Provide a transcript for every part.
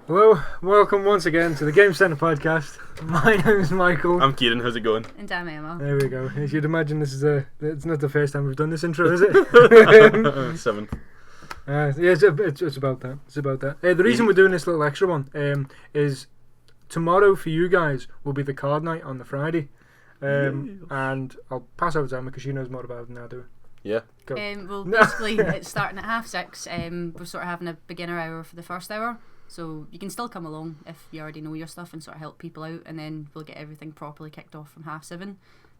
Hello, welcome once again to the Game Centre podcast. My name is Michael. I'm Kieran, how's it going? And I'm Emma. There we go. As you'd imagine, it's not the first time we've done this intro, is it? Seventh. Yeah, it's about that. It's about that. The reason we're doing this little extra one is tomorrow for you guys will be the card night on the Friday. And I'll pass over to Emma because she knows more about it than I do. Yeah. Go. Well, basically, it's starting at 6:30. We're sort of having a beginner hour for the first hour. So you can still come along if you already know your stuff and sort of help people out, and then we'll get everything properly kicked off from 7:30.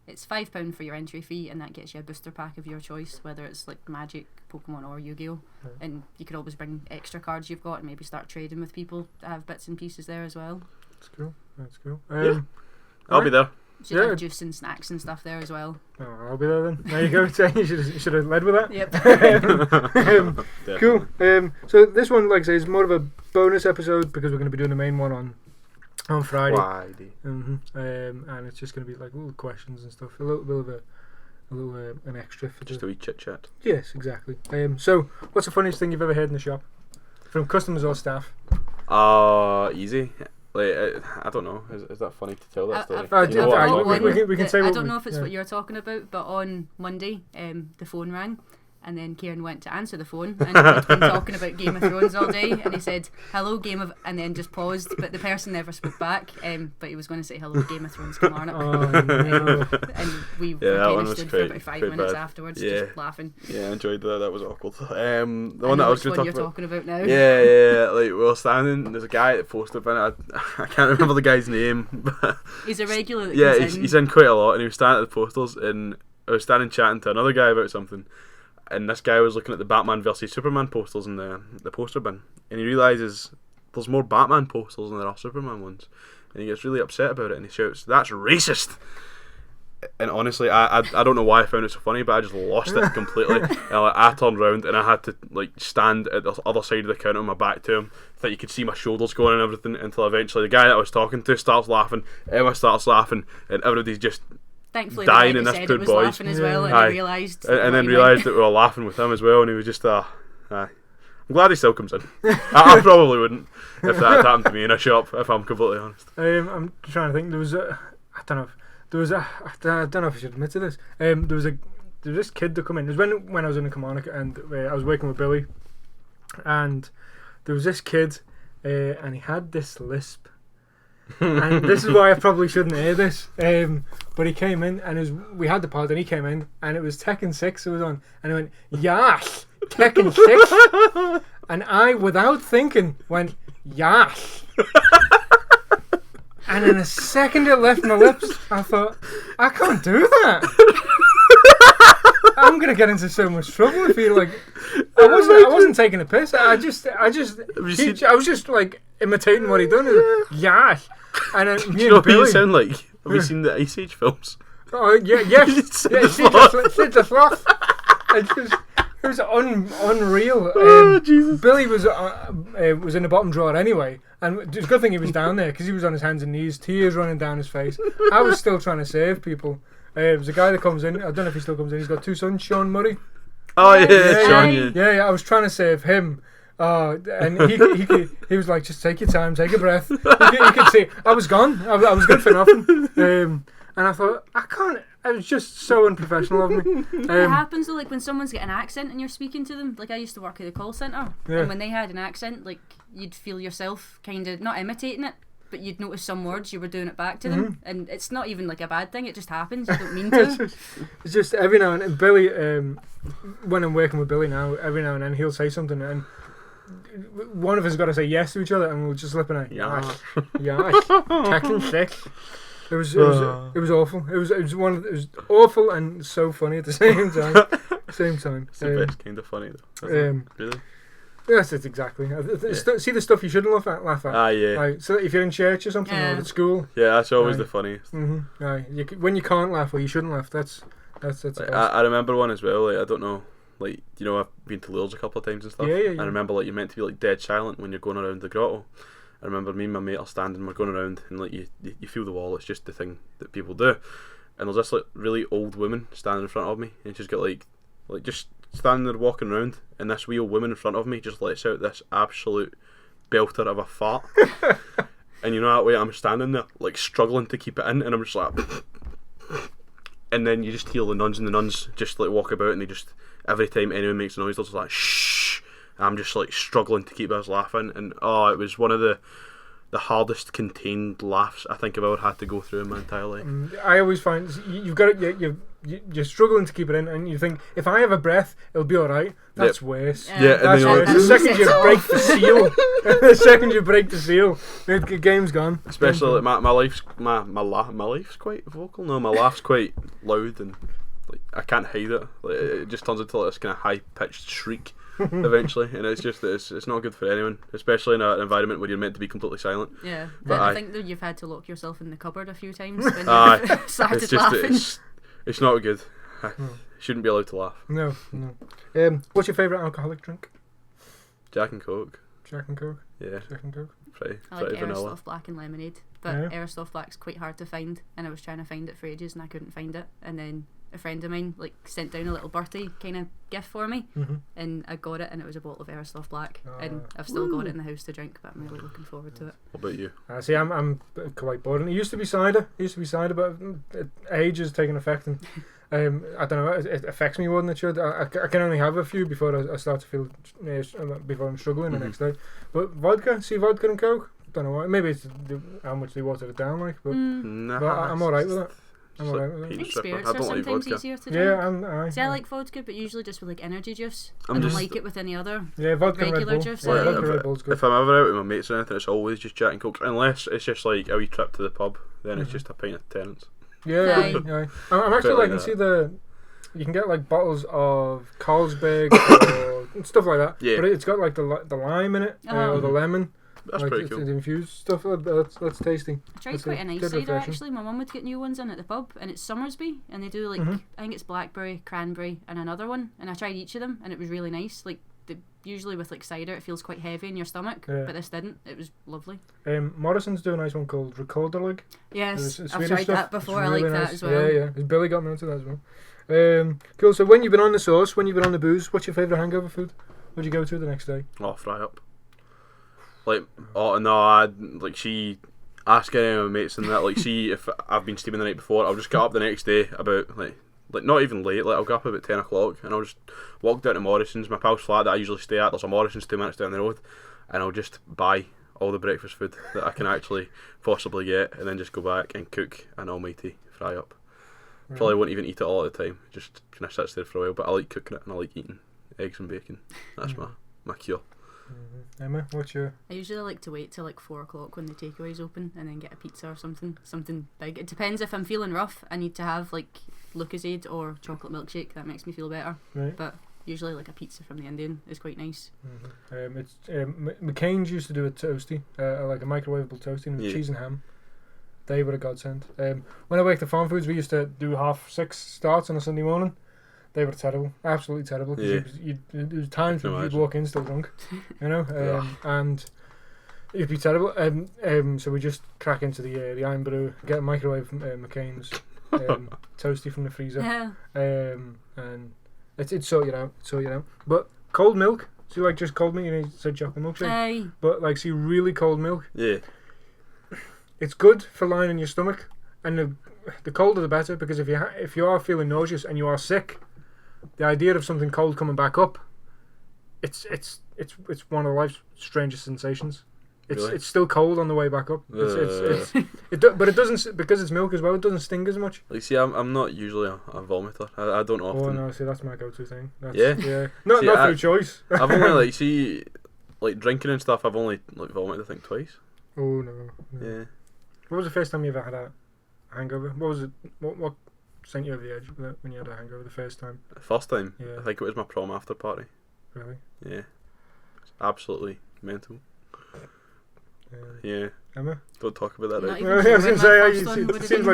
It's £5 for your entry fee, and that gets you a booster pack of your choice, whether it's like Magic, Pokemon or Yu-Gi-Oh! And you could always bring extra cards you've got and maybe start trading with people that have bits and pieces there as well. That's cool. That's cool. I'll be there. Should have juice and snacks and stuff there as well. Oh, I'll be there then. There you go. You should have led with that. Yep. Cool. So this one, like I say, is more of a bonus episode because we're going to be doing the main one on Friday. And it's just going to be like little questions and stuff. A little bit of an extra for just a wee chit chat. Yes, exactly. So what's the funniest thing you've ever heard in the shop from customers or staff? Easy. Like, I don't know. Is that funny to tell that story? We can say I don't know if it's what you're talking about, but on Monday, the phone rang, and then Kieran went to answer the phone, and he'd been talking about Game of Thrones all day, and he said, "Hello, Game of," and then just paused, but the person never spoke back. But he was going to say, "Hello, Game of Thrones, Kilmarnock." Oh, no. And we that kind one of was stood for about 5 minutes bad. afterwards, Yeah. just laughing. Yeah, I enjoyed that. That was awkward. The I one that I was which going one to you're talk about. talking about now. Yeah. Like, we were standing. There's a guy at the poster bin. I can't remember the guy's name. But He's a regular. That yeah, comes in. he's in quite a lot, and he was standing at the posters, and I was standing chatting to another guy about something, and this guy was looking at the Batman versus Superman posters in the poster bin, and he realises there's more Batman posters than there are Superman ones, and he gets really upset about it, and he shouts, "That's racist!" And honestly, I don't know why I found it so funny, but I just lost it completely. And I turned round and I had to stand at the other side of the counter with my back to him, that you could see my shoulders going and everything, until eventually the guy that I was talking to starts laughing, Emma starts laughing, and everybody's just Thankfully, dying the in guy this that said poor it was boys. laughing as well, and Aye. he realised. and then what he realised that we were laughing with him as well, and he was just aye. I'm glad he still comes in. I probably wouldn't if that had happened to me in a shop, if I'm completely honest. I'm trying to think. There was I don't know if I should admit to this. There was this kid that come in. It was when I was in Kilmarnock, and I was working with Billy, and there was this kid, and he had this lisp. And this is why I probably shouldn't hear this. But he came in, and we had the pod, and he came in, and it was Tekken 6 it was on, and he went, "Yash, Tekken 6," and I, without thinking, went, "Yash." And in a second it left my lips. I thought, I can't do that. I'm gonna get into so much trouble if you I wasn't taking a piss. I was just like imitating what he done. Yash. And then me You know and what you Billy. sound like? Have you seen the Ice Age films? Oh yeah, yes. Sid Yeah, the Sid the Sloth. It was unreal. Oh, Jesus. Billy was in the bottom drawer anyway, and it's a good thing he was down there because he was on his hands and knees, tears running down his face. I was still trying to save people. There's a guy that comes in. I don't know if he still comes in. He's got 2 sons, Sean Murray. Oh yeah, Yeah, Sean. yeah. Yeah. I was trying to save him. And he was like, just take your time, take a breath. He could see I was gone. I was good for nothing. And I thought, I can't. It was just so unprofessional of me. It happens though, like when someone's got an accent and you're speaking to them. Like I used to work at a call centre, and when they had an accent, like you'd feel yourself kind of not imitating it, but you'd notice some words you were doing it back to them, and it's not even like a bad thing. It just happens. You don't mean to. It's just every now and then. Billy, when I'm working with Billy now, every now and then he'll say something, and one of us has got to say yes to each other, and we'll just slip in a Yeah. Tekken 6. It was awful. It was awful and so funny at the same time. It's the best kind of funny though. Really? Yes, it's exactly. See the stuff you shouldn't laugh at. Ah, yeah. Like, so if you're in church or something, or at school. Yeah, that's always Aye. the funniest. When you can't laugh or you shouldn't laugh, that's the best. I remember one as well. Like, I don't know. Like, you know, I've been to Lourdes a couple of times and stuff. Yeah. I remember like you're meant to be like dead silent when you're going around the grotto. I remember me and my mate are standing, we're going around, and like you feel the wall. It's just the thing that people do. And there's this like really old woman standing in front of me, and she's got like just standing there walking around, and this wee old woman in front of me just lets out this absolute belter of a fart. And you know that way I'm standing there, like struggling to keep it in, and I'm just like, and then you just hear the nuns just like walk about, and they just, every time anyone makes a noise, they're just like, shh. I'm just like struggling to keep us laughing, and it was one of the hardest contained laughs I think I've ever had to go through in my entire life. I always find you've got it. You're struggling to keep it in, and you think if I have a breath, it'll be all right. That's waste. Yeah, That's waste. The second you break the seal, the game's gone. Especially like my life's quite vocal. No, my laugh's quite loud, and like I can't hide it. Like it just turns into like this kind of high pitched shriek eventually, and it's not good for anyone, especially in an environment where you're meant to be completely silent. Yeah, but I think that you've had to lock yourself in the cupboard a few times when you've started laughing. It's not good. I shouldn't be allowed to laugh. No. What's your favourite alcoholic drink? Jack and Coke. Jack and Coke. Yeah. Jack and Coke. I like vanilla. Aerosoft Black and Lemonade, but Aerosoft Black's quite hard to find, and I was trying to find it for ages and I couldn't find it, and then a friend of mine like sent down a little birthday kind of gift for me, and I got it, and it was a bottle of Aerosoft Black, and I've still got it in the house to drink, but I'm really looking forward to it. What about you? See, I'm quite bored. And it used to be cider. But age has taken effect, and I don't know. It affects me more than it should. I can only have a few before I start to feel before I'm struggling the next day. But vodka and Coke. Don't know why. Maybe it's how much they water it down, like. But, but I'm alright with it. I'm alright with it. I think spirits are sometimes easier to drink. Yeah, I like vodka, but usually just with like energy juice. I don't like it with any other vodka regular Red Bull. juice. Vodka Red Bull's good. If I'm ever out with my mates or anything, it's always just Jack and Coke, unless it's just like a wee trip to the pub. Then it's just a pint of Tennent's. Yeah. I'm actually liking to see you can get like bottles of Carlsberg or stuff like that. Yeah. But it's got like the lime in it or the lemon. That's like pretty cool. The infused stuff. That's tasty. I tried quite a nice cider actually. My mum would get new ones in at the pub, and it's Summersby, and they do like I think it's blackberry, cranberry, and another one. And I tried each of them, and it was really nice. Like usually with like cider, it feels quite heavy in your stomach, but this didn't. It was lovely. Morrison's do a nice one called Rekorderlig. Yes, I've tried that before. I like that as well. Yeah. Billy got me into that as well. Cool. So when you've been on the sauce, when you've been on the booze, what's your favourite hangover food? What'd you go to the next day? Fry up. Like, she ask any of my mates and that, like, see if I've been steaming the night before, I'll just get up the next day about, like not even late, like, I'll get up about 10 o'clock, and I'll just walk down to Morrison's, my pal's flat that I usually stay at, there's a Morrison's 2 minutes down the road, and I'll just buy all the breakfast food that I can actually possibly get, and then just go back and cook an almighty fry up. Right. Probably won't even eat it all at the time, just kind of sits there for a while, but I like cooking it, and I like eating eggs and bacon. That's my cure. Emma, what's your... I usually like to wait till like 4 o'clock when the takeaway's open and then get a pizza or something big. It depends. If I'm feeling rough, I need to have like Lucozade or chocolate milkshake. That makes me feel better. Right. But usually like a pizza from the Indian is quite nice. It's McCain's used to do a toasty, like a microwavable toasty with cheese and ham. They were a godsend. When I worked at Farm Foods, we used to do 6:30 starts on a Sunday morning. They were terrible, absolutely terrible. Because there was times when you'd walk in still drunk, you know, and it'd be terrible. So we just crack into the Iron Brew, get a microwave McCain's toasty from the freezer, and it's sort you out. But cold milk, so like just cold milk. You know, you said chocolate milkshake, but like really cold milk. Yeah, it's good for lining your stomach, and the colder the better, because if you are feeling nauseous and you are sick, the idea of something cold coming back up, it's one of life's strangest sensations. It's still cold on the way back up. But it doesn't, because it's milk as well. It doesn't sting as much. Like, see, I'm not usually a vomiter. I don't often. Oh no, see, that's my go-to thing. Yeah. Not through choice. I've only like drinking and stuff. I've only vomited I think twice. Oh no. Yeah. What was the first time you ever had a hangover? What was it? What sent you over the edge when you had a hangover the first time? The first time? Yeah. I think it was my prom after party. Really? Yeah. It's absolutely mental. Yeah. Emma? Don't talk about that. Not Right? even I was going sure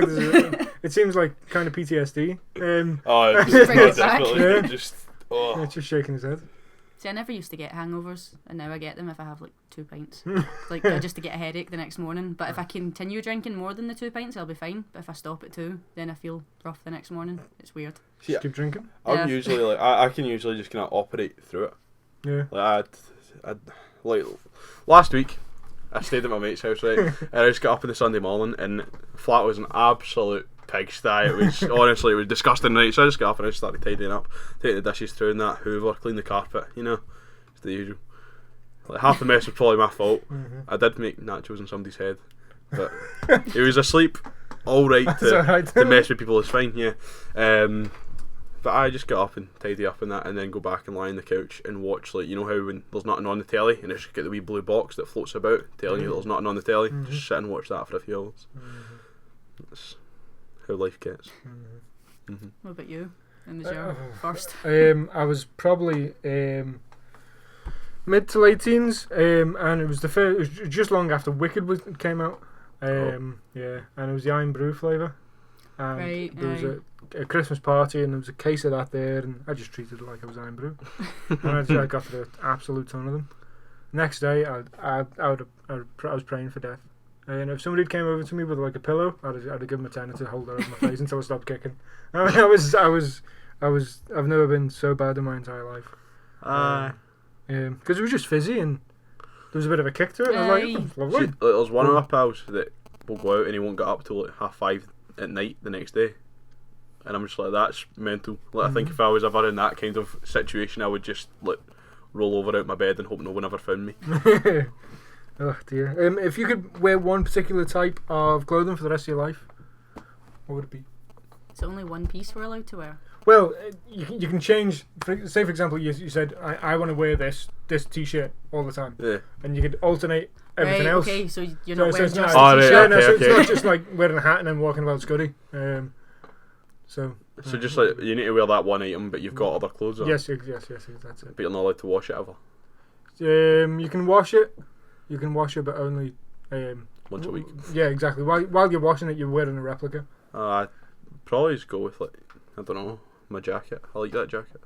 to say, it seems like kind of PTSD. Just bring it back. definitely. Yeah, just shaking his head. See, I never used to get hangovers, and now I get them if I have like 2 pints. Like just to get a headache the next morning. But if I continue drinking more than the 2 pints, I'll be fine. But if I stop at 2, then I feel rough the next morning. It's weird. Just keep drinking. I'm usually like I can usually just kind of operate through it. Yeah. Like like last week, I stayed at my mate's house, right, and I just got up on the Sunday morning, and the flat was an absolute pigsty. It was honestly, it was disgusting, right? So I just got up and I just started tidying up, taking the dishes through and that, hoover, clean the carpet, you know, it's the usual. Like half the mess was probably my fault. I did make nachos in somebody's head, but he was asleep. All right to mess with people is fine, yeah. But I just get up and tidy up and that, and then go back and lie on the couch and watch, like, you know how when there's nothing on the telly and it's just got the wee blue box that floats about telling you that there's nothing on the telly. Just sit and watch that for a few hours. That's how life gets. What about you? When was your first? I was probably mid to late teens, and it was it was just long after Wicked came out. Yeah, and it was the Iron Brew flavour. And there was a Christmas party, and there was a case of that there, and I just treated it like it was Iron Brew. And I got through an absolute ton of them. Next day, I was praying for death. And if somebody came over to me with like a pillow, I'd give them a tenner to hold it over my face until I stopped kicking. I've never been so bad in my entire life. Because it was just fizzy and there was a bit of a kick to it. I was like, oh, lovely. See, there's one of my pals that will go out and he won't get up till like 5:30 at night the next day, and I'm just like, that's mental. Like, I think if I was ever in that kind of situation, I would just like roll over out my bed and hope no one ever found me. Oh dear. If you could wear one particular type of clothing for the rest of your life, what would it be? It's only one piece we're allowed to wear. Well, you can change. Say for example, you said I want to wear this t-shirt all the time. Yeah. And you could alternate everything else. Okay, so you're not wearing just a right, t-shirt. okay, it's not just like wearing a hat and then walking about Scuddy. So just like you need to wear that one item, but you've got other clothes on. Yes, that's it. But you're not allowed to wash it ever. You can wash it. You can wash it, but only once a week. Yeah, exactly. While you're washing it, you're wearing a replica. I'd probably just go with like, I don't know, my jacket. I like that jacket.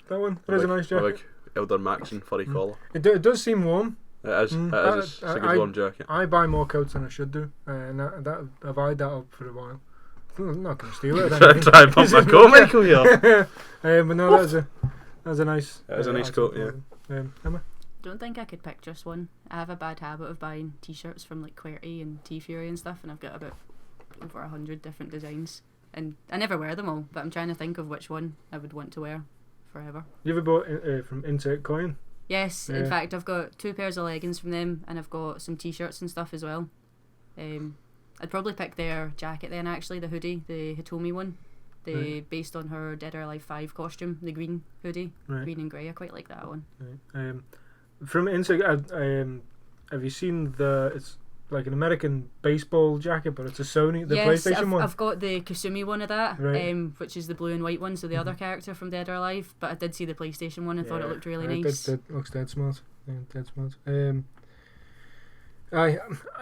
That one. It is a nice jacket. Like Elder Maxon furry collar. It does seem warm. It is. It's a good warm jacket. I buy more coats than I should do, and I've eyed that up for a while. I'm not going to steal it. Try and pump my coat, Michael, here. But no, that's a nice. That is a nice coat, yeah. Emma? Don't think I could pick just one. I have a bad habit of buying t-shirts from like QWERTY and T-Fury and stuff, and I've got about over 100 different designs, and I never wear them all, but I'm trying to think of which one I would want to wear forever. You ever bought from Insert Coin? Yes, in fact I've got 2 pairs of leggings from them, and I've got some t-shirts and stuff as well. I'd probably pick their jacket then, actually, the hoodie, the Hitomi one, based on her Dead or Alive 5 costume, the green hoodie, green and grey. I quite like that one. Right. From Insert, have you seen it's like an American baseball jacket, but it's a Sony, the PlayStation one? I've got the Kasumi one of that, which is the blue and white one, so the other character from Dead or Alive, but I did see the PlayStation one and thought it looked really nice. That looks dead smart. Yeah, dead smart. I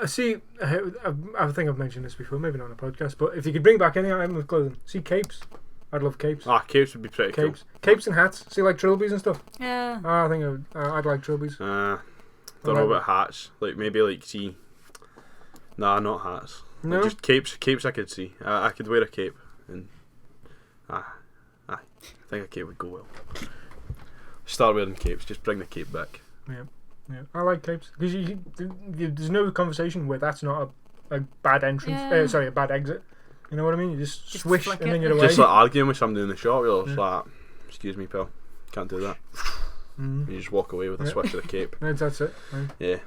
see. I think I've mentioned this before, maybe not on a podcast, but if you could bring back any item of clothing, see capes. I'd love capes. Capes would be pretty cool. Capes and hats. See, like trilbies and stuff. Yeah. I think I'd like trilbies. Don't know about hats. Like maybe like see. Nah, not hats. No. Like just capes. Capes I could see. I could wear a cape, and I think a cape would go well. Start wearing capes. Just bring the cape back. Yeah. I like capes because there's no conversation where that's not a bad entrance. A bad exit. You know what I mean? You just swish and then you're away. Just like arguing with somebody in the shop, you're just like, excuse me, pal, can't do that. You just walk away with a switch of the cape. That's it. Right. Yeah.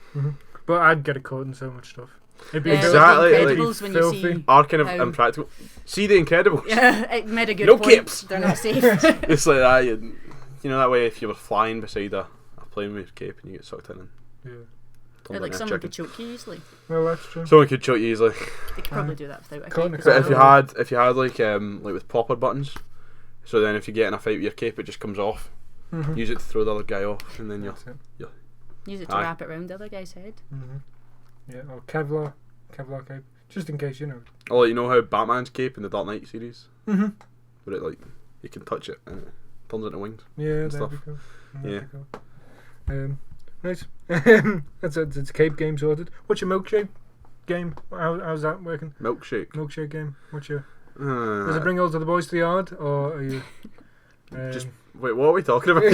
But I'd get caught in so much stuff. It'd be exactly like when filthy. You see are kind of impractical. See The Incredibles? Yeah, it made a good point. No capes. They're not safe. It's like that. You know that way if you were flying beside a plane with a cape and you get sucked in. Like someone could choke you easily. Well, that's true. Someone could choke you easily. They could probably do that without a cape. But if you had like with popper buttons, so then if you get in a fight with your cape, it just comes off. Use it to throw the other guy off, and then you'll use it to wrap it around the other guy's head. Yeah, or Kevlar cape, just in case, you know. Oh, like, you know how Batman's cape in the Dark Knight series, where it like you can touch it and it turns into wings. Yeah, that'd be cool. Yeah. Nice. That's a cape game sorted. What's your milkshake game? How's that working? Milkshake game. What's your? Does it bring all to the boys to the yard, or are you? Just wait. What are we talking about?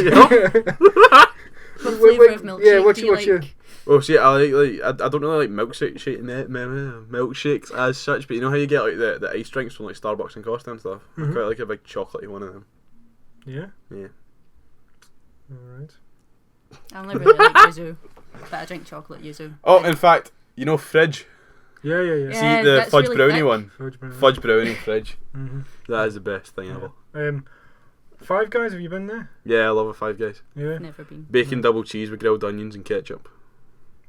of flavour of milkshake Yeah, what's do you your... like? Well, see, I don't really like milkshakes as such, but you know how you get like the ice drinks from like Starbucks and Costa and stuff. I Mhm. quite like a big chocolatey one of them. Yeah? Yeah. Alright. I only really like yuzu, but I drink chocolate yuzu. Oh, in fact, you know Fridge. Yeah. Yeah. See the that's fudge really brownie thick. one. Fudge brownie Fridge. Mm-hmm. That is the best thing ever. Five Guys, have you been there? Yeah, I love a Five Guys. Yeah. Never been. Bacon double cheese with grilled onions and ketchup.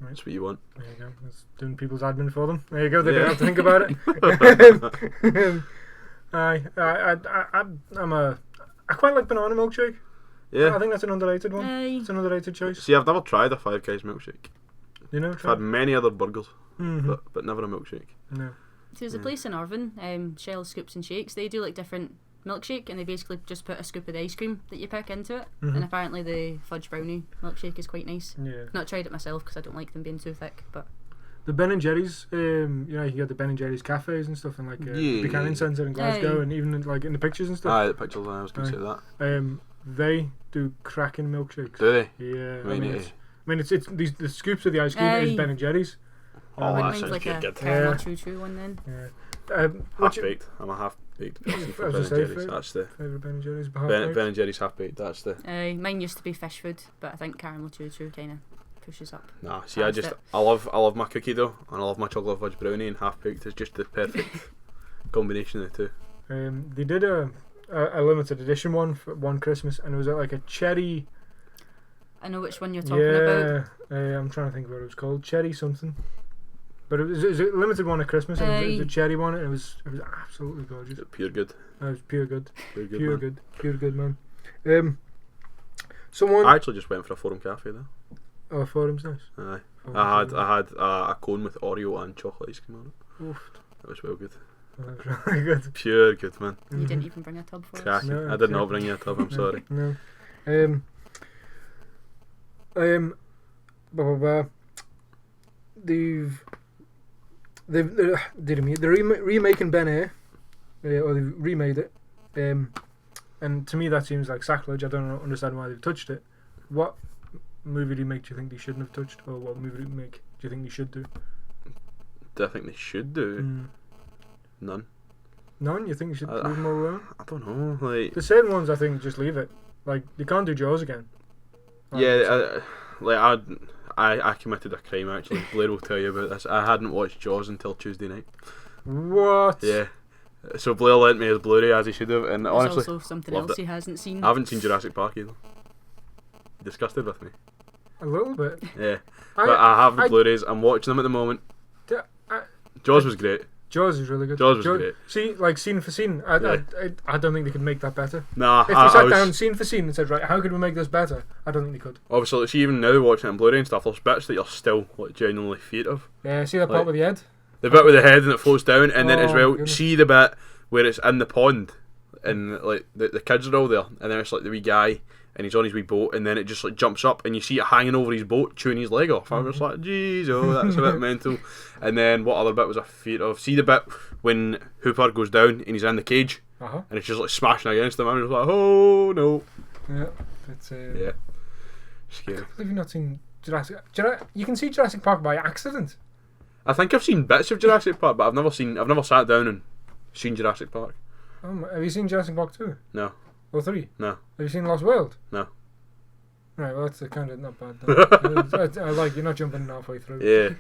Right. That's what you want. There you go. That's doing people's admin for them. There you go. They Yeah. don't have to think about it. I quite like banana milkshake. I Yeah. think that's an underrated one. Aye. It's an underrated choice. See, I've never tried a Five Guys milkshake. You know. I've had many other burgers, Mm-hmm. but never a milkshake. No. There's a place in Irvine, Shell Scoops and Shakes. They do like different milkshake, and they basically just put a scoop of the ice cream that you pick into it. Mhm. And apparently the fudge brownie milkshake is quite nice. Yeah. Not tried it myself because I don't like them being too thick, but The Ben and Jerry's, you know, you get the Ben and Jerry's cafes and stuff in like Yeah. Buchanan Centre in Glasgow, Aye. and even in, like in the pictures and stuff. Aye, the pictures. I was going to say that. They do cracking milkshakes. Do they? Yeah. Right, yeah. I mean, it's these the scoops of the ice cream is Aye. Ben and Jerry's. Oh, I that wouldn't sounds mind like good, a good. caramel Yeah. choo-choo one then. Yeah. Half What's your baked. I'm a half baked person I for was Ben gonna and say, Jerry's. for- That's the favourite Ben and Jerry's? Ben and Jerry's half baked. That's the. Mine used to be fish food, but I think caramel choo-choo kind of pushes up. Nah, see, That's it. I love my cookie dough, and I love my chocolate fudge brownie, and half baked is just the perfect combination of the two. They did a limited edition one for one Christmas, and it was like a cherry. I know which one you're talking about. I'm trying to think what it was called. Cherry something. But it was a limited one at Christmas, and it was Aye. a cherry one, and it was absolutely gorgeous. Pure good. It was pure good, Pure good. pure man. good, pure good, man. Someone. I actually just went for a Forum Cafe there. Oh, Forum's nice. Aye. Oh, I had a cone with Oreo and chocolate ice cream on it. Oof. It was well good. That was really good. Pure good, man. You didn't even bring a tub for us. Cracking. No, I did not no. bring you a tub. I'm sorry. No. Blah, blah, blah. They're remaking Ben Hur, or they've remade it, and to me that seems like sacrilege. I don't understand why they've touched it. What movie remake do you think they shouldn't have touched, or what movie remake do you think they should do? Do I think they should do? None. None. You think you should I- leave them all alone? I don't know. Like, The certain ones, I think, just leave it. Like they can't do Jaws again. Like, yeah, I committed a crime actually. Blair will tell you about this. I hadn't watched Jaws until Tuesday night. What? Yeah. So Blair lent me his Blu-ray as he should have, and There's honestly, also something loved else it. he hasn't seen. I haven't seen Jurassic Park either. Disgusted with me. A little bit. Yeah. But I have the I- Blu-rays. I'm watching them at the moment. Jaws was great. Jaws is really good. Jaws was great. See, like scene for scene, I don't think they could make that better. Nah, If they I sat was down scene for scene and said, right, how could we make this better? I don't think they could. obviously like, see, even now watching it on Blu-ray and stuff. There's bits that you're still like genuinely feared of. Yeah, see that part Like- with the head? The bit with the head and it floats down, and then as Oh, well, goodness. see the bit where it's in the pond, and like the kids are all there, and then it's like the wee guy, and he's on his wee boat, and then it just like jumps up, and you see it hanging over his boat, chewing his leg off. I was like, jeez, oh, that's a bit mental. And then what other bit was I feared of? See the bit when Hooper goes down and he's in the cage, Uh-huh. and it's just like smashing against him. I was like, oh no. Yeah. It's, Yeah. Scary. I believe you've not seen Jurassic... You can see Jurassic Park by accident. I think I've seen bits of Jurassic Park, but I've never sat down and seen Jurassic Park. Have you seen Jurassic Park 2? No. Or 3? No. Have you seen Lost World? No. Right, well, that's kind of not bad. Then. I like, you're not jumping halfway through. Yeah.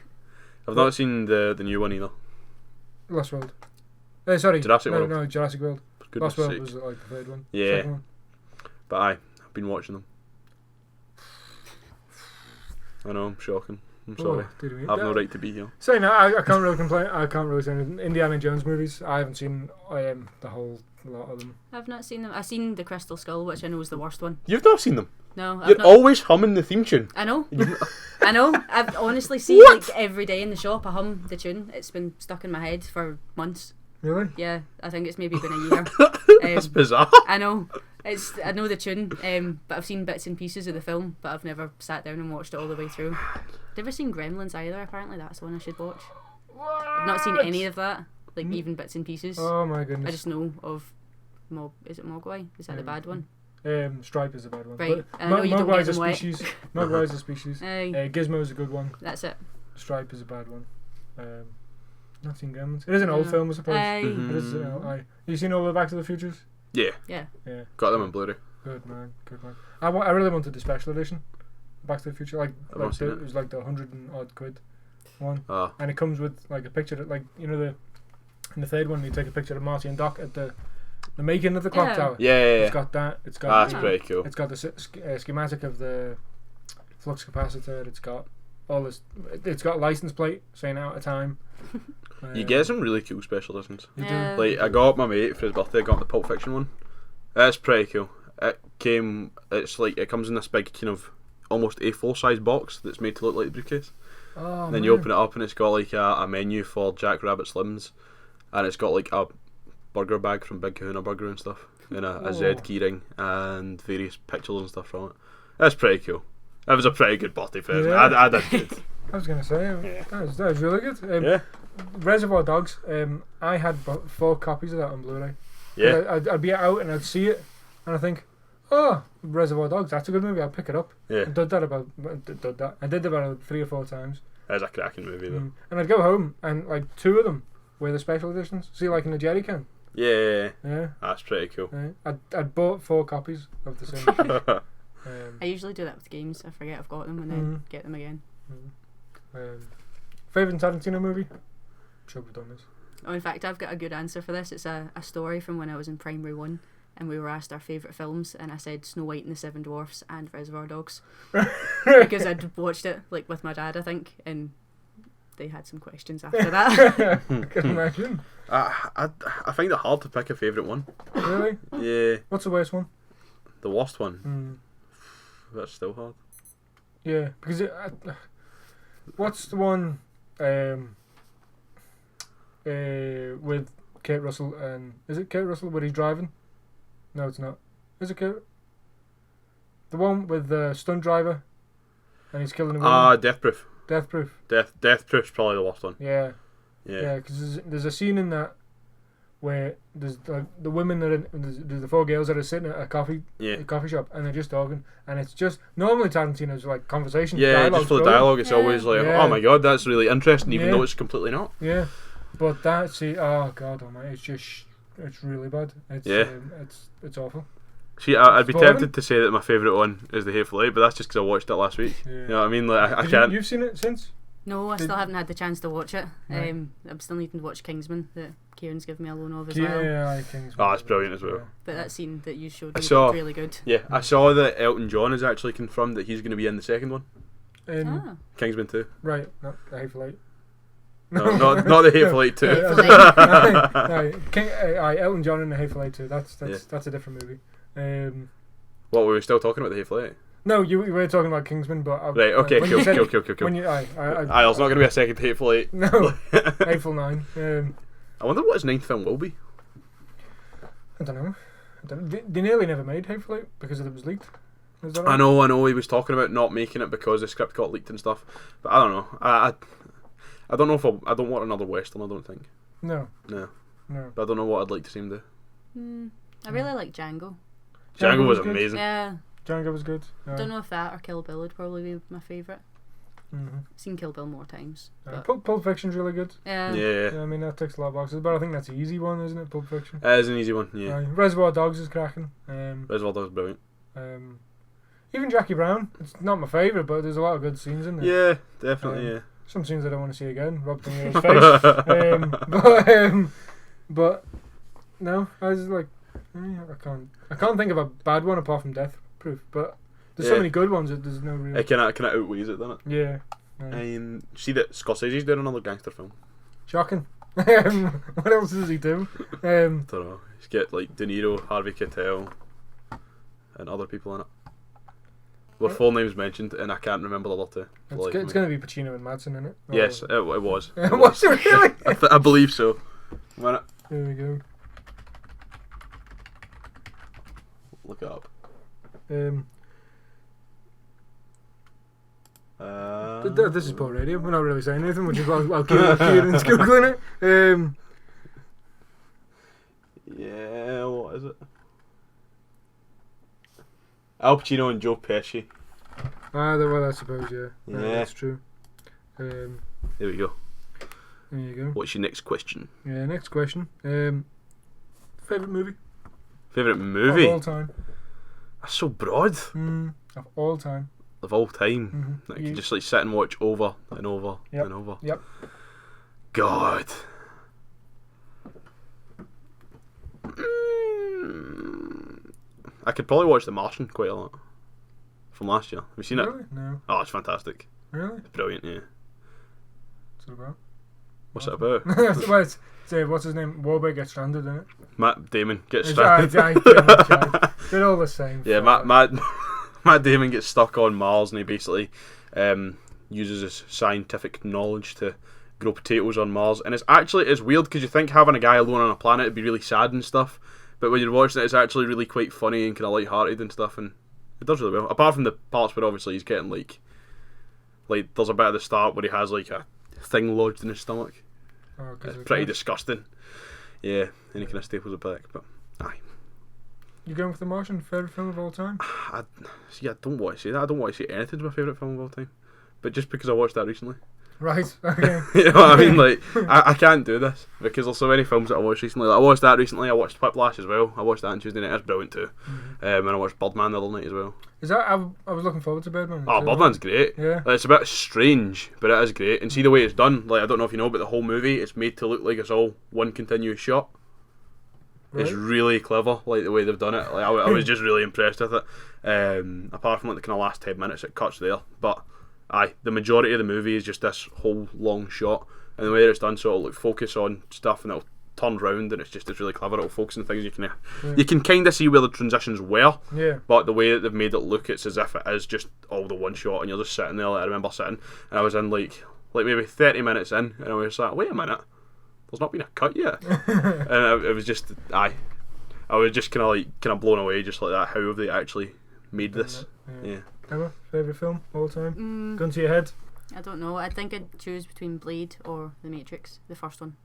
I've not seen the new one either. Lost World. Sorry. Jurassic World. No, Jurassic World. For goodness Lost World sake. was like the third one. Yeah. Second one. But I've been watching them. I know, I'm shocking. I'm sorry. Oh, dear me. I have no right to be here. Saying that, I can't really complain. I can't really say anything. Indiana Jones movies, I haven't seen the whole lot of them. I've not seen them. I've seen the Crystal Skull, which I know is the worst one. You've not seen them. No, I've You're not. always humming the theme tune. I know. You've I know. I've honestly seen What? like every day in the shop. I hum the tune. It's been stuck in my head for months. Really? Yeah, I think it's maybe been a year. That's bizarre. I know. I know the tune, but I've seen bits and pieces of the film, but I've never sat down and watched it all the way through. Never seen Gremlins either. Apparently, that's the one I should watch. I've not seen any of that, like even bits and pieces. Oh my goodness. I just know of Is it Mogwai? Is that the bad one? Stripe is a bad one. Right, But I know you don't Mogwai's get a them wet. species. Mogwai's a species. Aye, Gizmo's a good one. that's it. Stripe is a bad one. Not seen Gremlins. It is an old No. film, I suppose. Aye. Mhm. It is. Aye. You seen all the Back to the Futures? Yeah, Yeah. Yeah. got them on Blu-ray. Good man. Good man. I really wanted the special edition. Back to the Future, I've not seen it it. was like the 100 and odd quid one, Ah, and it comes with like a picture that, like, you know, in the third one you take a picture of Marty and Doc at the making of the clock Yeah. tower. yeah, yeah, It's yeah. got that. It's got That's Yeah. pretty cool. it's got the schematic of the flux capacitor. It's got all this. It's got a license plate saying out of time. You get some really cool special editions. You do. Yeah. Like, I got my mate for his birthday, I got the Pulp Fiction one. That's pretty cool. It's like, it comes in this big kind of almost A4 size box that's made to look like a briefcase. Oh, And then you open it up and it's got like a menu for Jack Rabbit Slims, and it's got like a burger bag from Big Kahuna Burger and stuff, and a Z Oh. keyring and various pictures and stuff from it. That's pretty cool. That was a pretty good birthday present. Yeah. I did good. I was gonna say that was really good. Yeah, Reservoir Dogs. I had 4 copies of that on Blu-ray. yeah. I'd be out and I'd see it, and I think, oh, Reservoir Dogs. That's a good movie. I'll pick it up. Yeah, I did that. I did about 3 or 4 times. that's a cracking movie though. And I'd go home and like 2 of them were the special editions. See, like in a jerry can. Yeah, Yeah. that's pretty cool. I'd bought 4 copies of the same. I usually do that with games. I forget I've got them and then get them again. Favorite Tarantino movie? Sure, we've done this. Oh, in fact, I've got a good answer for this. It's a story from when I was in primary 1, and we were asked our favourite films, and I said Snow White and the Seven Dwarfs and Reservoir Dogs because I'd watched it like with my dad, I think, and they had some questions after that. I can imagine. I find it hard to pick a favourite one. Really? Yeah, What's the worst one? the worst one. That's still hard. Yeah, because what's the one with Kate Russell and is it Kate Russell when he's driving? No, it's not. Is it Kate? The one with the stunt driver and he's killing a woman. Death Proof. Death Proof. Death Proof's probably the worst one. Yeah, Yeah. yeah. Because there's a scene in that where there's the women that are, there's the 4 girls that are sitting at a coffee shop and they're just talking, and it's just normally Tarantino's like conversation. Yeah, just for the dialogue, it's Yeah. always like, Yeah. oh my god, that's really interesting, even Yeah. though it's completely not. Yeah, but that oh god almighty, it's just it's really bad. It's Yeah. It's awful. See, I'd be Boring. tempted to say that my favourite one is The Hateful Eight, but that's just because I watched it last week. Yeah. You know what I mean? Like, I Have can't. You've seen it since? No, I Did- still haven't had the chance to watch it. Right. I'm still needing to watch Kingsman that Kieran's given me a loan of as Yeah, well. I think. Oh, it's brilliant as well. But that scene that you showed I me saw- looked really good. Yeah, I saw that Elton John has actually confirmed that he's going to be in the second one, Ah. Kingsman 2. Right, not the Hateful Eight. No, not The Hateful Eight 2. Elton John and the Hateful Eight too. That's Yeah. that's a different movie. What, were we still talking about The Hateful Eight? No, you were talking about Kingsman, but Right, okay, when you cool, said- cool. When you, Aye, there's not going to be a second Hateful Eight. no, Hateful Nine. I wonder what his ninth film will be. I don't know. They nearly never made Hateful Eight because it was leaked. Is that I right? know. He was talking about not making it because the script got leaked and stuff. But I don't know. I don't know if I don't want another Western. I don't think. No. No. No. But I don't know what I'd like to see him do. I really like Django. Django was good. amazing. Yeah, Django was good. don't know if that or Kill Bill would probably be my favourite. Mm-hmm. Seen Kill Bill more times. But Pulp Fiction's really good. yeah. Yeah, I mean that ticks a lot of boxes, but I think that's the easy one, isn't it? Pulp Fiction. it is an easy one. Yeah, Reservoir Dogs is cracking. Reservoir Dogs is brilliant. Even Jackie Brown. It's not my favourite, but there's a lot of good scenes in there. Yeah, definitely. Yeah. Some scenes I don't want to see again. Rob De Niro's face. But no, I was like, I can't think of a bad one apart from Death Proof. But there's so Yeah. many good ones that there's no real. It kind of outweighs it, doesn't it? Yeah. See that Scorsese's doing another gangster film. Shocking. What else does he do? Don't know. He's got like De Niro, Harvey Keitel, and other people in it. With full names mentioned, and I can't remember the other two. It's going to be Pacino and Madsen in it. Yes, it was. Was it really? I believe so. Minute. There we go. Look it up. This is poor radio. We're not really saying anything, which is while Kieran's googling it. Yeah, what is it? Al Pacino and Joe Pesci. Well, I suppose, yeah. Yeah. That's true. There we go. There you go. What's your next question? Yeah, next question. Favourite movie? Favourite movie? Of all time. That's so broad. Of all time. Of all time. That you can just like sit and watch over and over and over. Yep. God. I could probably watch The Martian quite a lot. From last year. Have you seen it? Really? No. Oh, it's fantastic. Really? It's brilliant, yeah. What's it about? What's it about? Well, it's, what's his name? Warbeck gets stranded in it. Matt Damon gets It's stranded. They're all the same. Yeah, Matt Damon gets stuck on Mars and he basically uses his scientific knowledge to grow potatoes on Mars. And it's weird because you think having a guy alone on a planet would be really sad and stuff, but when you're watching it, it's actually really quite funny and kind of light-hearted and stuff, and it does really well. Apart from the parts where obviously he's getting like there's a bit at the start where he has like a thing lodged in his stomach. Oh, It's pretty disgusting. Yeah, and he kind of staples it back, but aye. You going with The Martian? Favourite film of all time? I don't want to say that. I don't want to say anything's my favourite film of all time. But just because I watched that recently. Right, okay. You know what I mean? Like, I can't do this because there's so many films that I watched recently. Like, I watched that recently. I watched Whiplash as well. I watched that on Tuesday night. That's brilliant too. And I watched Birdman the other night as well. Is that? I was looking forward to Birdman. Oh, Birdman's great. Yeah. Like, it's a bit strange, but it is great. And see the way it's done. Like, I don't know if you know, but the whole movie it's made to look like it's all one continuous shot. Right. It's really clever, like the way they've done it. Like, I was just really impressed with it. Apart from like the kind of last 10 minutes, it cuts there. But the majority of the movie is just this whole long shot, and the way that it's done, so it'll like focus on stuff and it'll turn round, and it's really clever. It'll focus on things you can kind of see where the transitions were. Yeah. But the way that they've made it look, it's as if it is just all the one shot, and you're just sitting there. Like, I remember sitting, and I was in like maybe 30 minutes in, and I was like, wait a minute. There's not been a cut yet. And it was just I was just kind of blown away, just like that. How have they actually made this? Yeah. Emma, favourite film all time? Gun to your head. I don't know. I think I'd choose between Blade or The Matrix, the first one,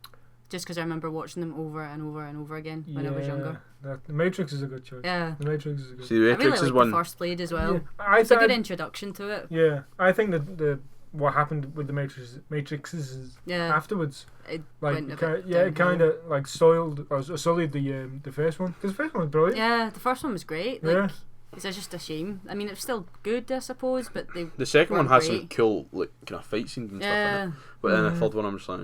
just because I remember watching them over and over and over again when I was younger. The Matrix is a good choice. Yeah. The Matrix is a good. See, the I Matrix really is like one. the first Blade as well. Yeah. It's a good introduction to it. Yeah, I think that the what happened with the Matrixes is afterwards. It like went a bit it kind downhill. of like sullied the first one, because the first one was brilliant. Yeah, the first one was great. Like, it's just a shame. I mean, it was still good, I suppose, but the second one weren't has some great. cool like kind of fight scenes and stuff in it. But then the third one, I'm just like,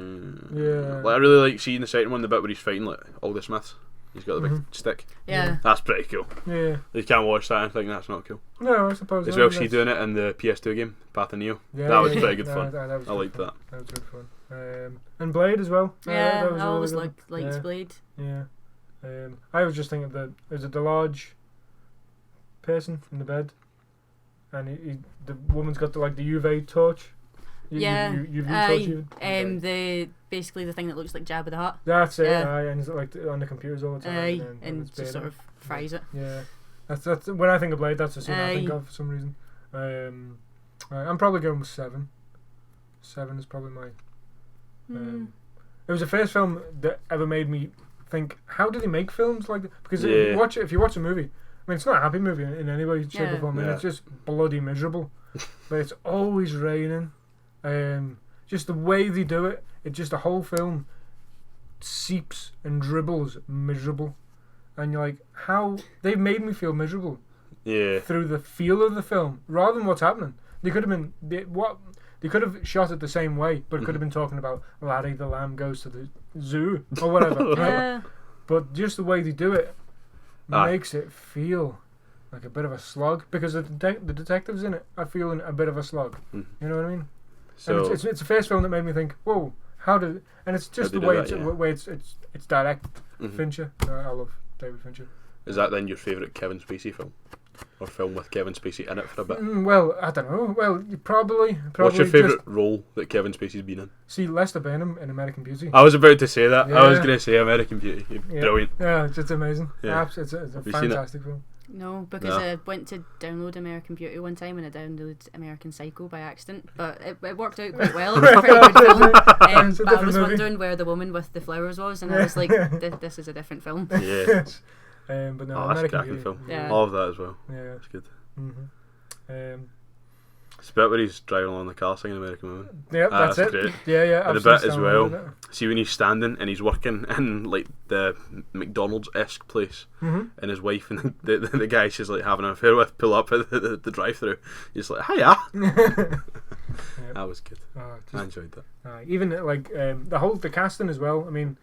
like I really like seeing the second one, the bit where he's fighting like all the Smiths. He's got the big stick. Yeah. That's pretty cool. Yeah. You can't watch that and think that's not cool. No, I suppose. As well, she doing it in the PS2 game, Path of Neo. Yeah, that was pretty good fun. That was I liked fun. that. That was good fun. And Blade as well. Yeah, that was I really always good. liked Blade. Yeah. I was just thinking is it the large person in the bed, and the woman's got the UV torch. UV torch. Even. The basically the thing that looks like Jabba the Hutt. That's it. Yeah. And it's like on the computers all the time. And it's just sort of fries it. Yeah. That's when I think of Blade. That's the scene I think of for some reason. I'm probably going with 7. 7 is probably my. It was the first film that ever made me think, how do they make films like that? Because if you watch a movie, I mean, it's not a happy movie in any way, shape or form. I mean, it's just bloody miserable. But it's always raining. Just the way they do it, the whole film seeps and dribbles miserable. And you're like, how they've made me feel miserable. Yeah. Through the feel of the film, rather than what's happening. They could have been they could have shot it the same way, but it could have been talking about Laddie the lamb goes to the zoo or whatever. Yeah. But just the way they do it makes it feel like a bit of a slog, because the detectives in it are feeling a bit of a slog. You know what I mean? So and it's the first film that made me think, whoa, and it's just the way it's direct. Fincher. I love David Fincher. Is that then your favourite Kevin Spacey film? Or film with Kevin Spacey in it for a bit? Well, I don't know. Well, you probably. What's your favourite role that Kevin Spacey's been in? See, Lester Burnham in American Beauty. I was about to say that. Yeah. I was going to say American Beauty. Brilliant. Yeah, it's amazing. Yeah. It's a fantastic film. No, because I went to download American Beauty one time and I downloaded American Psycho by accident, but it worked out quite well. It was a pretty good film. But I was wondering where the woman with the flowers was, and I was like, this is a different film. Yeah. But no, that's a American cracking Beauty. film. Yeah. All of that as well. Yeah. That's good. It's the bit where he's driving along the car singing American Woman. Yeah, that's it. Great. Yeah. And I've the bit seen as Stan well. doing it. See when he's standing and he's working in like the McDonald's-esque place, and his wife and the guy she's like having an affair with pull up at the drive-through. He's like, hiya. That was good. I enjoyed that. Even like the casting as well. I mean,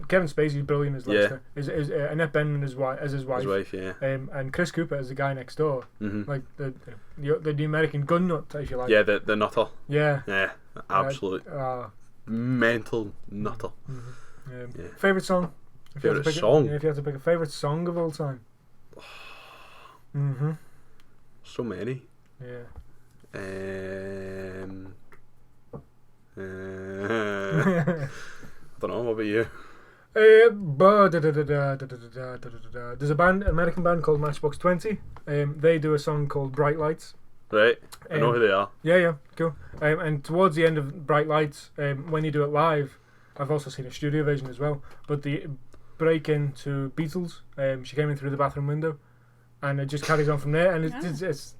Kevin Spacey's brilliant as Lester. Is Annette Bening as his wife. His wife, yeah. And Chris Cooper as the guy next door. Like the American gun nut, if you like. Yeah, the nutter. Yeah. Yeah, absolute mental nutter. Favorite song. Favourite song? If you had to pick a favourite song of all time. So many. Yeah. I don't know, what about you? There's an American band called Matchbox 20. They do a song called Bright Lights. Right, I know who they are. Yeah, cool. And towards the end of Bright Lights, when you do it live, I've also seen a studio version as well, but the break into Beatles, she came in through the bathroom window, and it just carries on from there, and it's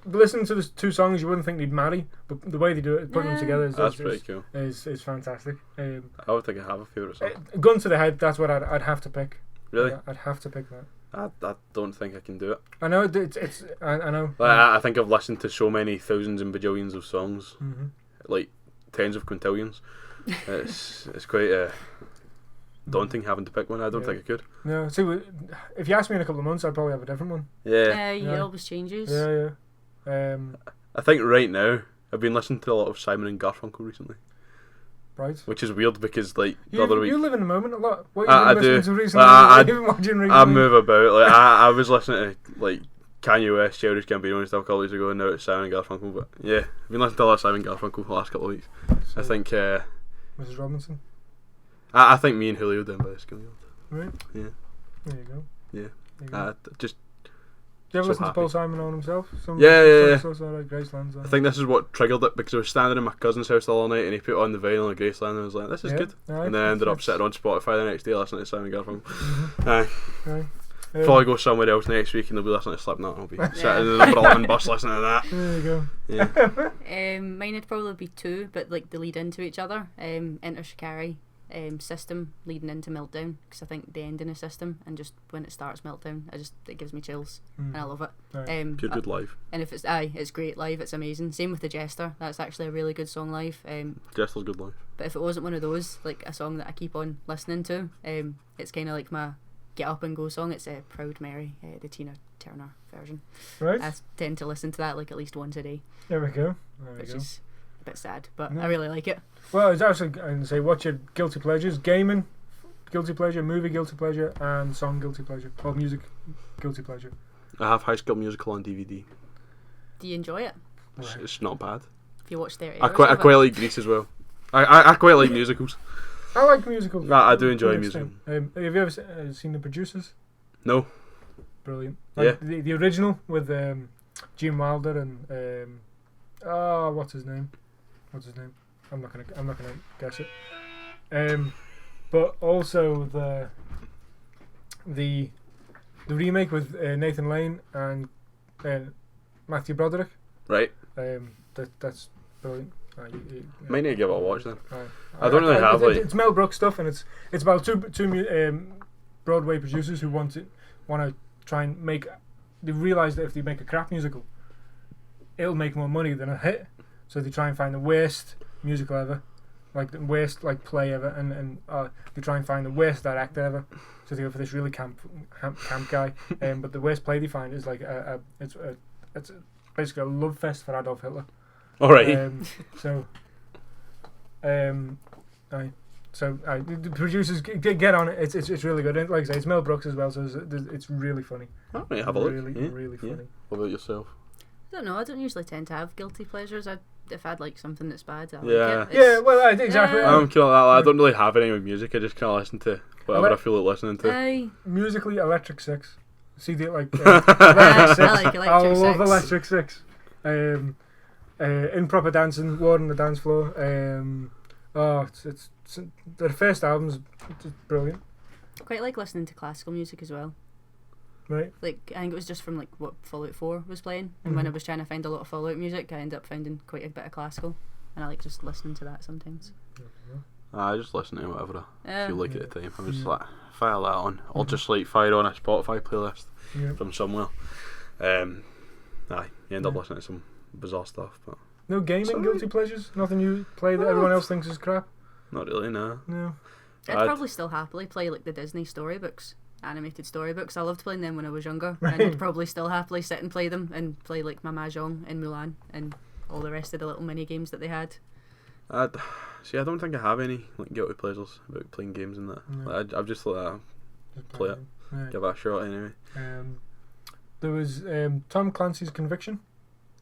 listening to the two songs, you wouldn't think they'd marry, but the way they do it, putting them together That's pretty cool. is fantastic. I would think I have a favourite song. Gun to the head, that's what I'd have to pick. Really? Yeah, I'd have to pick that. I don't think I can do it. I know it's I know. Like, I think I've listened to so many thousands and bajillions of songs, like tens of quintillions. It's quite daunting having to pick one. I don't think I could. No, see, if you ask me in a couple of months, I'd probably have a different one. Yeah. It always changes. Yeah. I think right now I've been listening to a lot of Simon and Garfunkel recently. Right. Which is weird because like the other week you live in the moment a lot. What have you been listening to recently? I recently? I move about. Like I was listening to like Kanye West, Childish Gambino and stuff a couple of weeks ago, and now it's Simon and Garfunkel. But yeah, I've been listening to a lot of Simon and Garfunkel for the last couple of weeks. So, I think Mrs. Robinson. I think me and Julio down by the schoolyard. Right. Yeah. There you go. Yeah. Just. Do you ever so listen happy. to Paul Simon on himself? Yeah. Graceland's on. I think this is what triggered it because I was standing in my cousin's house the other night and he put on the vinyl of Graceland and I was like, this is good. Aye, and then I ended up sitting on Spotify the next day listening to Simon and Garfunkel. Aye. Probably go somewhere else next week and they'll be listening to Slipknot and I'll be sitting in the Berlin bus listening to that. There you go. Yeah. Mine would probably be two, but like they lead into each other. Enter Shikari. System leading into Meltdown, because I think the ending of System and just when it starts Meltdown, it gives me chills and I love it. Right. Pure good live. And if it's great live, it's amazing. Same with the Jester, that's actually a really good song live. Jester's good live. But if it wasn't one of those, like a song that I keep on listening to, it's kind of like my get up and go song. It's Proud Mary, the Tina Turner version. Right. I tend to listen to that like at least once a day. There we go. Which is a bit sad, but I really like it. Well, it's actually going to say, what's your guilty pleasures? Gaming, guilty pleasure, movie, guilty pleasure, and song, guilty pleasure, or music, guilty pleasure. I have High School Musical on DVD. Do you enjoy it? It's not bad. If you watch 30 I quite like Grease as well. I quite like musicals. I like musicals. I do enjoy musicals. Have you ever seen The Producers? No. Brilliant. Yeah. The original with Gene Wilder and what's his name? I'm not gonna guess it. But also the remake with Nathan Lane and Matthew Broderick. Right. That's brilliant. Might need to give it a watch then. I don't really have it's Mel Brooks stuff, and it's about two Broadway producers who want to try and make. They realise that if they make a crap musical, it'll make more money than a hit. So they try and find the worst musical ever, like the worst play ever, and they try and find the worst director ever. So they go for this really camp guy. But the worst play they find is like it's basically a love fest for Adolf Hitler. All right. The producers get on it. It's really good. And like I say, it's Mel Brooks as well, so it's really funny. Oh, yeah, have a look. Really funny. Yeah. What about yourself? I don't know. I don't usually tend to have guilty pleasures. If I'd like something that's bad, I'll Yeah. like it. Yeah, well, exactly. I'm kind of like that. I don't really have any with music. I just kind of listen to whatever I feel like listening to. Musically, Electric Six. CD like I like Electric I love Six. Electric Six. Improper Dancing, War on the Dance Floor. It's their first album's brilliant. I quite like listening to classical music as well. Right. Like I think it was just from like what Fallout 4 was playing, and when I was trying to find a lot of Fallout music, I ended up finding quite a bit of classical, and I like just listening to that sometimes. I just listen to whatever I feel like Yeah. at the time. I'm just like fire that on. I'll just like fire on a Spotify playlist Yeah. from somewhere. You end up listening to some bizarre stuff, but No gaming Sorry. guilty pleasures. Nothing you play that everyone else thinks is crap. not really. No. No. I'd probably still happily play like the Disney storybooks, animated storybooks. I loved playing them when I was younger, and Right. I'd probably still happily sit and play them and play like my Mahjong and Mulan and all the rest of the little mini games that they had. I don't think I have any like guilty pleasures about playing games and that. No. Like, I've just like Just Play it. Right. give that a shot anyway. There was Tom Clancy's Conviction.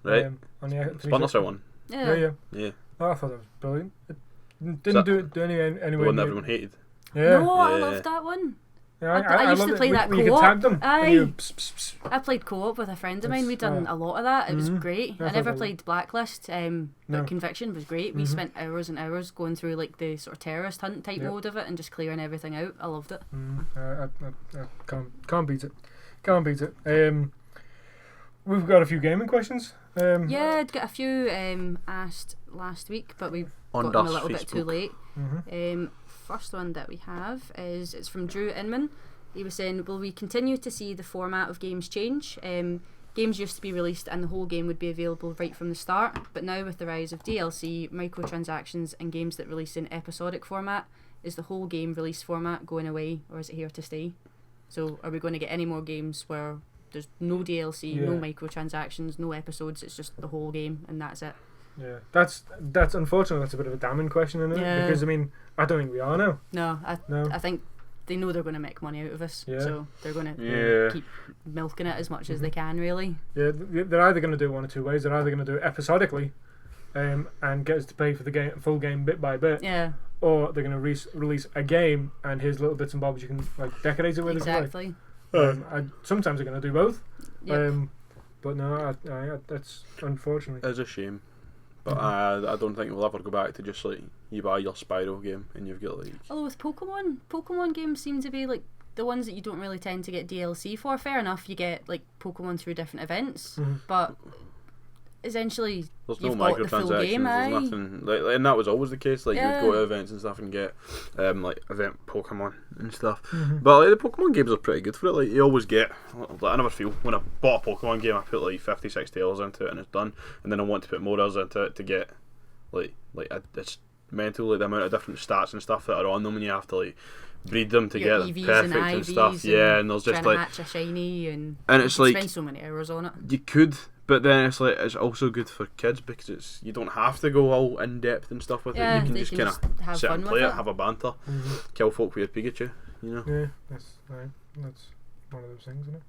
Right. On the Splinter Cell one. Yeah, Yeah. Oh, I thought that was brilliant. It that didn't do any The anyway. one that everyone hated. Yeah. No, I Yeah. loved that one. Yeah, I used loved to it. play that You could co-op. tag them. Aye. And you pss, pss, pss. I played co-op with a friend of mine. That's- We'd done a lot of that. It was Mhm. great. I I thought never that played Blacklist, No. but Conviction was great. We Mhm. spent hours and hours going through like the sort of terrorist hunt type Yep. mode of it and just clearing everything out. I loved it. I can't beat it. Can't beat it. We've got a few gaming questions. Yeah, I'd got a few asked last week, but we On got them a Das little bit too Facebook. late. Mm-hmm. First one that we have is it's from Drew Inman. He was saying, will we continue to see the format of games change? Games used to be released and the whole game would be available right from the start, but now with the rise of DLC, microtransactions and games that release in episodic format, is the whole game release format going away or is it here to stay? So are we going to get any more games where there's no DLC, no Yeah. microtransactions, no episodes, it's just the whole game and that's it? Yeah, that's unfortunate. That's a bit of a damning question, isn't it? Yeah. Because I mean, I don't think we are now. No, No. I think they know they're going to make money out of us, Yeah. so they're going to Yeah. keep milking it as much as they can, really. Yeah, they're either going to do it one or two ways. They're either going to do it episodically, and get us to pay for the full game bit by bit, Yeah, or they're going to release a game and here's little bits and bobs you can like decorate it with. if you like. exactly. Sometimes they're going to do both. Yep. But no, that's unfortunately. It's a shame. But Mhm. I don't think we'll ever go back to just like you buy your Spyro game and you've got like Although with Pokemon games seem to be like the ones that you don't really tend to get DLC for. Fair enough, you get like Pokemon through different events, Mhm. but essentially there's no you've got the full microtransactions. game, aye. There's nothing like, and that was always the case. Like Yeah. you'd go to events and stuff and get like event Pokemon and stuff. Mhm. But like the Pokemon games are pretty good for it. Like you always get. Like, I never feel when I bought a Pokemon game, I put like 50, 60 hours into it and it's done. And then I want to put more hours into it to get it's mental, like the amount of different stats and stuff that are on them, and you have to like breed them to your get them EVs perfect and and IVs stuff. Yeah, and there's just trying like to hatch a shiny and it's you like spend so many hours on it. you could, but then it's like it's also good for kids because it's you don't have to go all in depth and stuff with Yeah, it. You can they just can kind just of have sit fun and with play it. it, have a banter, Mhm. kill folk with your Pikachu. You know. Yeah, that's right. That's one of those things, isn't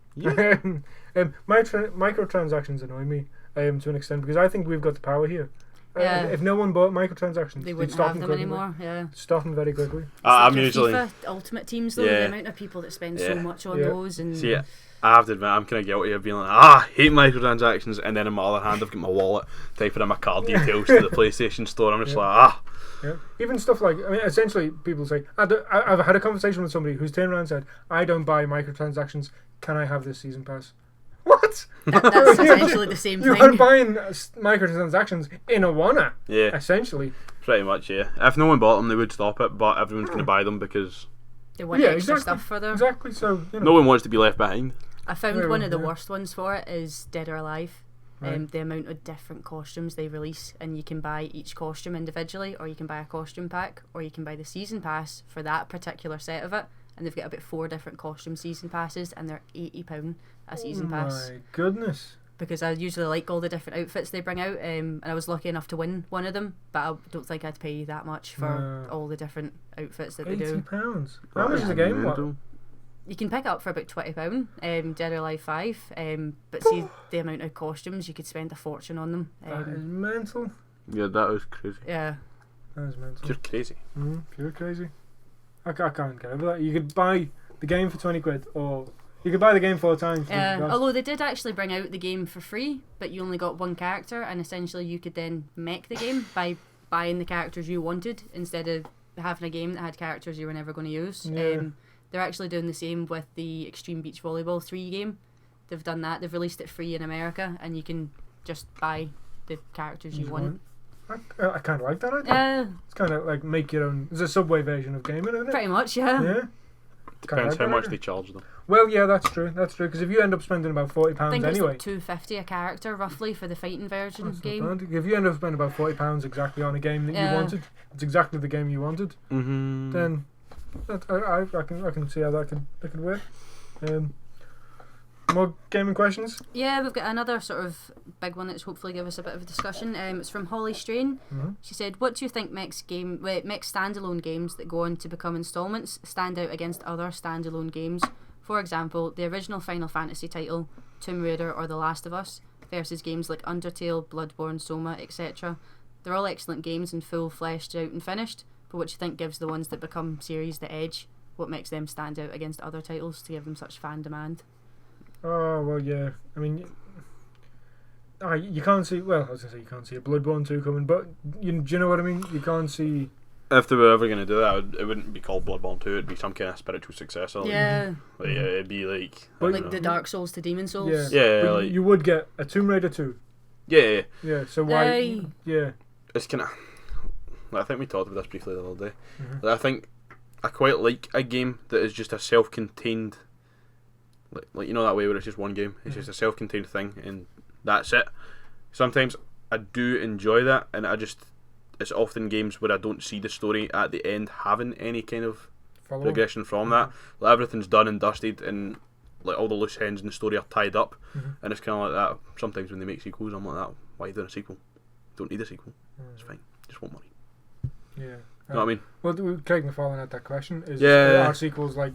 it? Yeah. Microtransactions annoy me to an extent because I think we've got the power here. Yeah. If no one bought microtransactions, They they'd wouldn't stop have them quickly. anymore. Yeah. Stop them very quickly. I'm Your usually. FIFA Ultimate Teams though. Yeah. The amount of people that spend so Yeah. much on Yeah. those and See, I have to admit, I'm kind of guilty of being like, I hate microtransactions, and then on my other hand, I've got my wallet, typing in my card details to the PlayStation Store. I'm just Yeah. like, Yeah. Even stuff like, I mean, essentially, people say, I've had a conversation with somebody who's turned around and said, I don't buy microtransactions. Can I have this season pass? What? that's essentially the same You are thing. buying microtransactions in a wanna, yeah, essentially. pretty much, yeah. If no one bought them, they would stop it, but everyone's going to buy them because They want Yeah, extra exactly. stuff for them. Exactly. So you know. no one wants to be left behind. I found Yeah, one of the yeah. worst ones for it is Dead or Alive. Right. The amount of different costumes they release, and you can buy each costume individually, or you can buy a costume pack, or you can buy the season pass for that particular set of it. And they've got about 4 different costume season passes, and they're £80 a season pass. My goodness. Because I usually like all the different outfits they bring out, and I was lucky enough to win one of them, but I don't think I'd pay that much for No. all the different outfits that they £80. do. How much is the game? What? Mental. You can pick it up for about £20, Dead or Alive 5, but see the amount of costumes, you could spend a fortune on them. That is mental. Yeah, that was crazy. Yeah, That is mental. You're crazy. You're crazy. I can't get over that. You could buy the game for 20 quid, or you could buy the game 4 times. for yeah. 50 bucks. Although they did actually bring out the game for free, but you only got one character, and essentially you could then make the game by buying the characters you wanted instead of having a game that had characters you were never going to use. Yeah. they're actually doing the same with the Extreme Beach Volleyball 3 game. They've done that. They've released it free in America, and you can just buy the characters you want. I kind of like that idea. It's kind of like make your own. It's a Subway version of gaming, isn't it? Pretty much, yeah. Yeah. Depends how much they charge them. Well, yeah, that's true. That's true. Because if you end up spending about £40 I think anyway, it's like $2.50 a character roughly for the fighting version that's not game. bad. If you end up spending about £40 exactly on a game that you wanted, it's exactly the game you wanted. Mm-hmm. Then I can see how that could work. More gaming questions? Yeah, we've got another sort of big one that's hopefully give us a bit of a discussion. It's from Holly Strain. Mm-hmm. She said, "What do you think makes standalone games that go on to become installments stand out against other standalone games? For example, the original Final Fantasy title, Tomb Raider, or The Last of Us, versus games like Undertale, Bloodborne, Soma, etc. They're all excellent games and full fleshed out and finished. But what do you think gives the ones that become series the edge? What makes them stand out against other titles to give them such fan demand?" Oh, well, yeah. I mean, you can't see... Well, I was going to say you can't see a Bloodborne 2 coming, but do you know what I mean? You can't see... If they were ever going to do that, it wouldn't be called Bloodborne 2, it'd be some kind of spiritual successor. Yeah. It'd be like... Like the Dark Souls to Demon Souls. Yeah, Yeah, but you would get a Tomb Raider 2. Yeah. Yeah, so why... Yeah. It's kind of... I think we talked about this briefly the other day. Mm-hmm. I think I quite like a game that is just a self-contained... Like you know that way where it's just one game, it's just a self-contained thing and that's it. Sometimes I do enjoy that, and it's often games where I don't see the story at the end having any kind of progression from that. Like everything's done and dusted, and like all the loose ends in the story are tied up, and it's kind of like that. Sometimes when they make sequels, I'm like that. Why are you doing a sequel? Don't need a sequel. It's fine. Just want money. Yeah. You know what I mean? Well, Craig McFarlane had that question. Are sequels like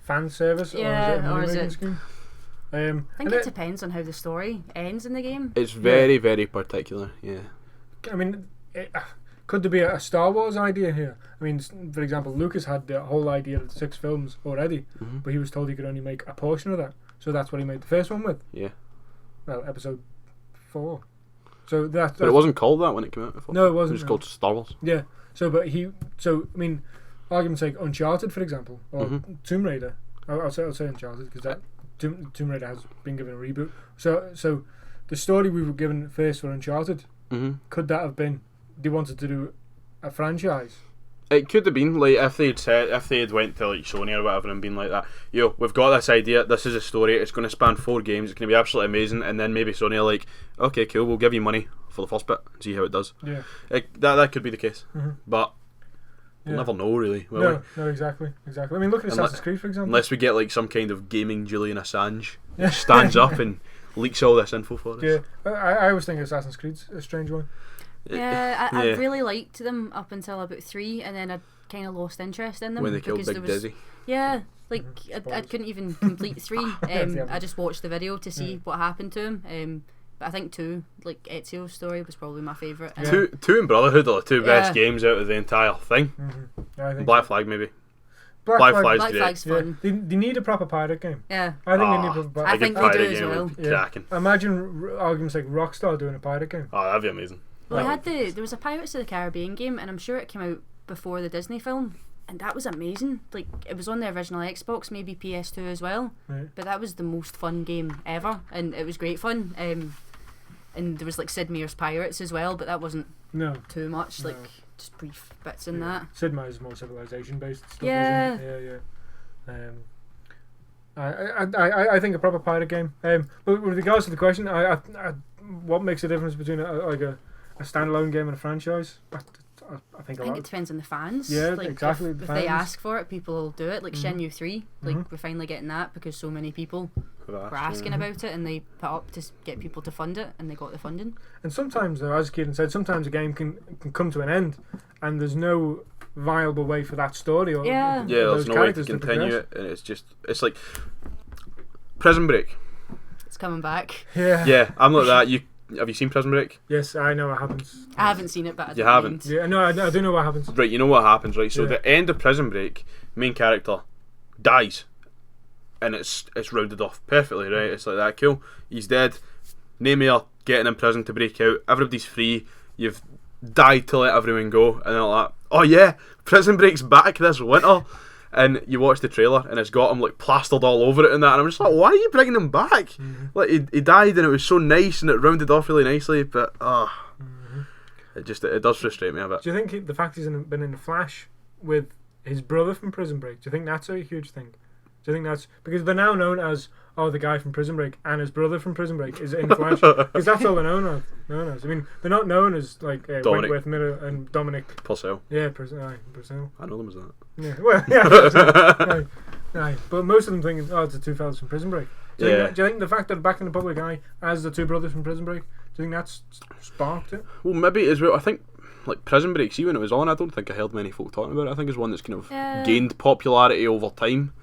fan service, or is it scheme? I think it depends on how the story ends in the game. It's very, very particular. Yeah. I mean, could there be a Star Wars idea here? I mean, for example, Lucas had the whole idea of 6 films already, but he was told he could only make a portion of that, so that's what he made the first one with. Yeah. Well, episode 4. So but it wasn't called that when it came out before. No, it wasn't. It was called Star Wars. Yeah. So I mean, argument's sake, Uncharted, for example, or Tomb Raider. I'll say Uncharted because that Tomb Raider has been given a reboot. So the story we were given first for Uncharted, could that have been they wanted to do a franchise? It could have been like if they had went to like Sony or whatever and been like that. Yo, we've got this idea. This is a story. It's going to span 4 games. It's going to be absolutely amazing. And then maybe Sony are like, okay, cool. We'll give you money for the first bit and see how it does. Yeah. That could be the case, but we'll never know really. No, exactly. I mean, look at Assassin's Creed, for example. Unless we get like some kind of gaming Julian Assange who stands up and leaks all this info for us. Yeah, I always think Assassin's Creed's a strange one. Yeah, I really liked them up until about 3, and then I kind of lost interest in them when they killed Big Dizzy. Yeah, like I couldn't even complete 3. I just watched the video to see what happened to him. But I think 2, like Ezio's story, was probably my favourite. 2 and Brotherhood are the 2 best games out of the entire thing. Yeah, I think Black Flag maybe. Black Flag's fun. They need a proper pirate game. Yeah. I think they need a proper pirate I think they do as well. Cracking. Imagine arguments like Rockstar doing a pirate game. Oh, that'd be amazing. Well, there was a Pirates of the Caribbean game, and I'm sure it came out before the Disney film, and that was amazing. Like, it was on the original Xbox, maybe PS2 as well, but that was the most fun game ever, and it was great fun. And there was like Sid Meier's Pirates as well, but that wasn't too much, like just brief bits in that. Sid Meier's more civilization based stuff. Yeah. Isn't it? I think a proper pirate game. But with regards to the question, what makes the difference between a standalone game and a franchise? I think it depends on the fans. Yeah, like exactly. If they ask for it, people will do it. Like Shenmue 3, like we're finally getting that because so many people were asking about it, and they put up to get people to fund it, and they got the funding. And sometimes, though, as Kieran said, sometimes a game can come to an end, and there's no viable way for that story or there's no way to continue it, and it's like Prison Break. It's coming back. Yeah, I'm like that. Have you seen Prison Break? Yes, I know what happens. I haven't seen it, but you haven't. Yeah, no, I do know what happens. Right, you know what happens, right? So the end of Prison Break, main character dies, and it's rounded off perfectly, right? It's like that, cool. He's dead. Namir getting in prison to break out. Everybody's free. You've died to let everyone go, and they're like, oh yeah, Prison Break's back this winter. And you watch the trailer, and it's got him like plastered all over it and that, and I'm just like, why are you bringing him back? Like he died, and it was so nice, and it rounded off really nicely, but it does frustrate me a bit. Do you think the fact he's been in the Flash with his brother from Prison Break, do you think that's a huge thing? Do you think that's because they're now known as the guy from Prison Break and his brother from Prison Break is in Flash, because that's all they're known as. I mean, they're not known as like Wentworth Miller and Dominic Purcell. Yeah, Purcell. I know them as that. Yeah, well, yeah, aye. But most of them think it's the two fellas from Prison Break. Do you think the fact that they're back in the public eye as the two brothers from Prison Break, do you think that's sparked it? Well, maybe as well. I think like Prison Break, see when it was on, I don't think I heard many folk talking about it. I think it's one that's kind of gained popularity over time.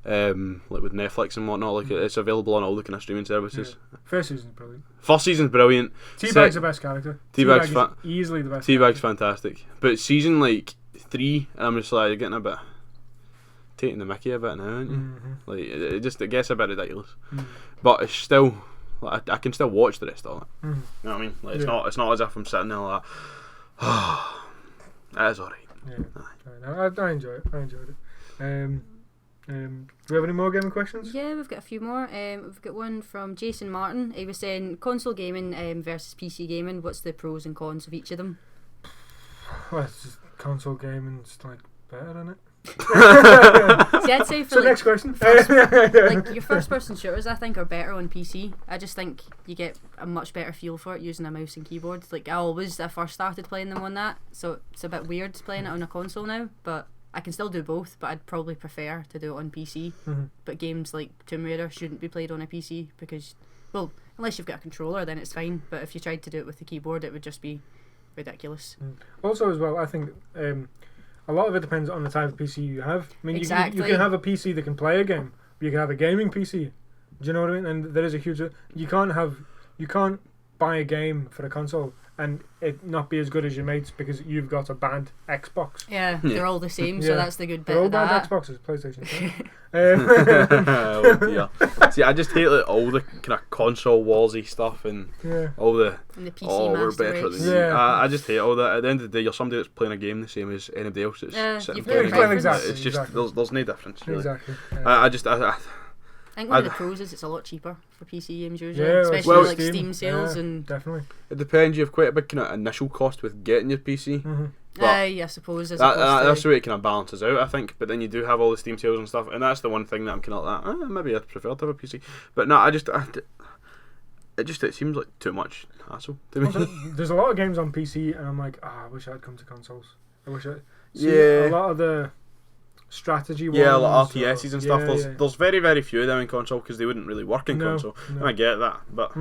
Like with Netflix and whatnot, like it's available on all the kind of streaming services. Yeah. First season's brilliant. First season's brilliant. T-Bag's the best character. T-Bag's easily the best. T-Bag's fantastic. But season like 3, and I'm just like getting a bit taking the mickey a bit now, aren't you? Like it gets a bit ridiculous. But it's still like, I can still watch the rest of it. You know what I mean? Like it's not as if I'm sitting there like that is alright. Yeah. I enjoy it. Do we have any more gaming questions? Yeah, we've got a few more. We've got one from Jason Martin. He was saying console gaming versus PC gaming. What's the pros and cons of each of them? Well, it's just console gaming's like better, isn't it? See, I'd say for so next question. Like your first-person shooters, I think are better on PC. I just think you get a much better feel for it using a mouse and keyboard. Like I first started playing them on that, so it's a bit weird playing it on a console now. But I can still do both, but I'd probably prefer to do it on PC. But games like Tomb Raider shouldn't be played on a PC because, well, unless you've got a controller, then it's fine. But if you tried to do it with the keyboard, it would just be ridiculous. Also, as well, I think a lot of it depends on the type of PC you have. I mean, exactly. you can have a PC that can play a game, but you can have a gaming PC. Do you know what I mean? And there is a huge. You can't buy a game for a console and it not be as good as your mates because you've got a bad Xbox. Yeah, they're all the same, so that's the good bit they're all of that. bad Xboxes, PlayStation. Oh dear. See, I just hate like all the kind of console warsy stuff and all the PC we're better than you. I just hate all that. At the end of the day, you're somebody that's playing a game the same as anybody else that's sitting playing a game. Exactly. It's just there's no difference really. Exactly. I think one of the pros is it's a lot cheaper for PC games usually, Yeah, especially like Steam sales and definitely. It depends. You have quite a big kind of initial cost with getting your PC. But I suppose that's the way it kind of balances out, I think. But then you do have all the Steam sales and stuff, and that's the one thing that I'm kind of like, maybe I'd prefer to have a PC. But no, it seems like too much hassle to me. There's a lot of games on PC, and I'm like, I wish I'd come to consoles. I wish I. Yeah. A lot of the strategy ones. Yeah, like RTSs and stuff. There's very, very few of them in console because they wouldn't really work in console. And I get that, but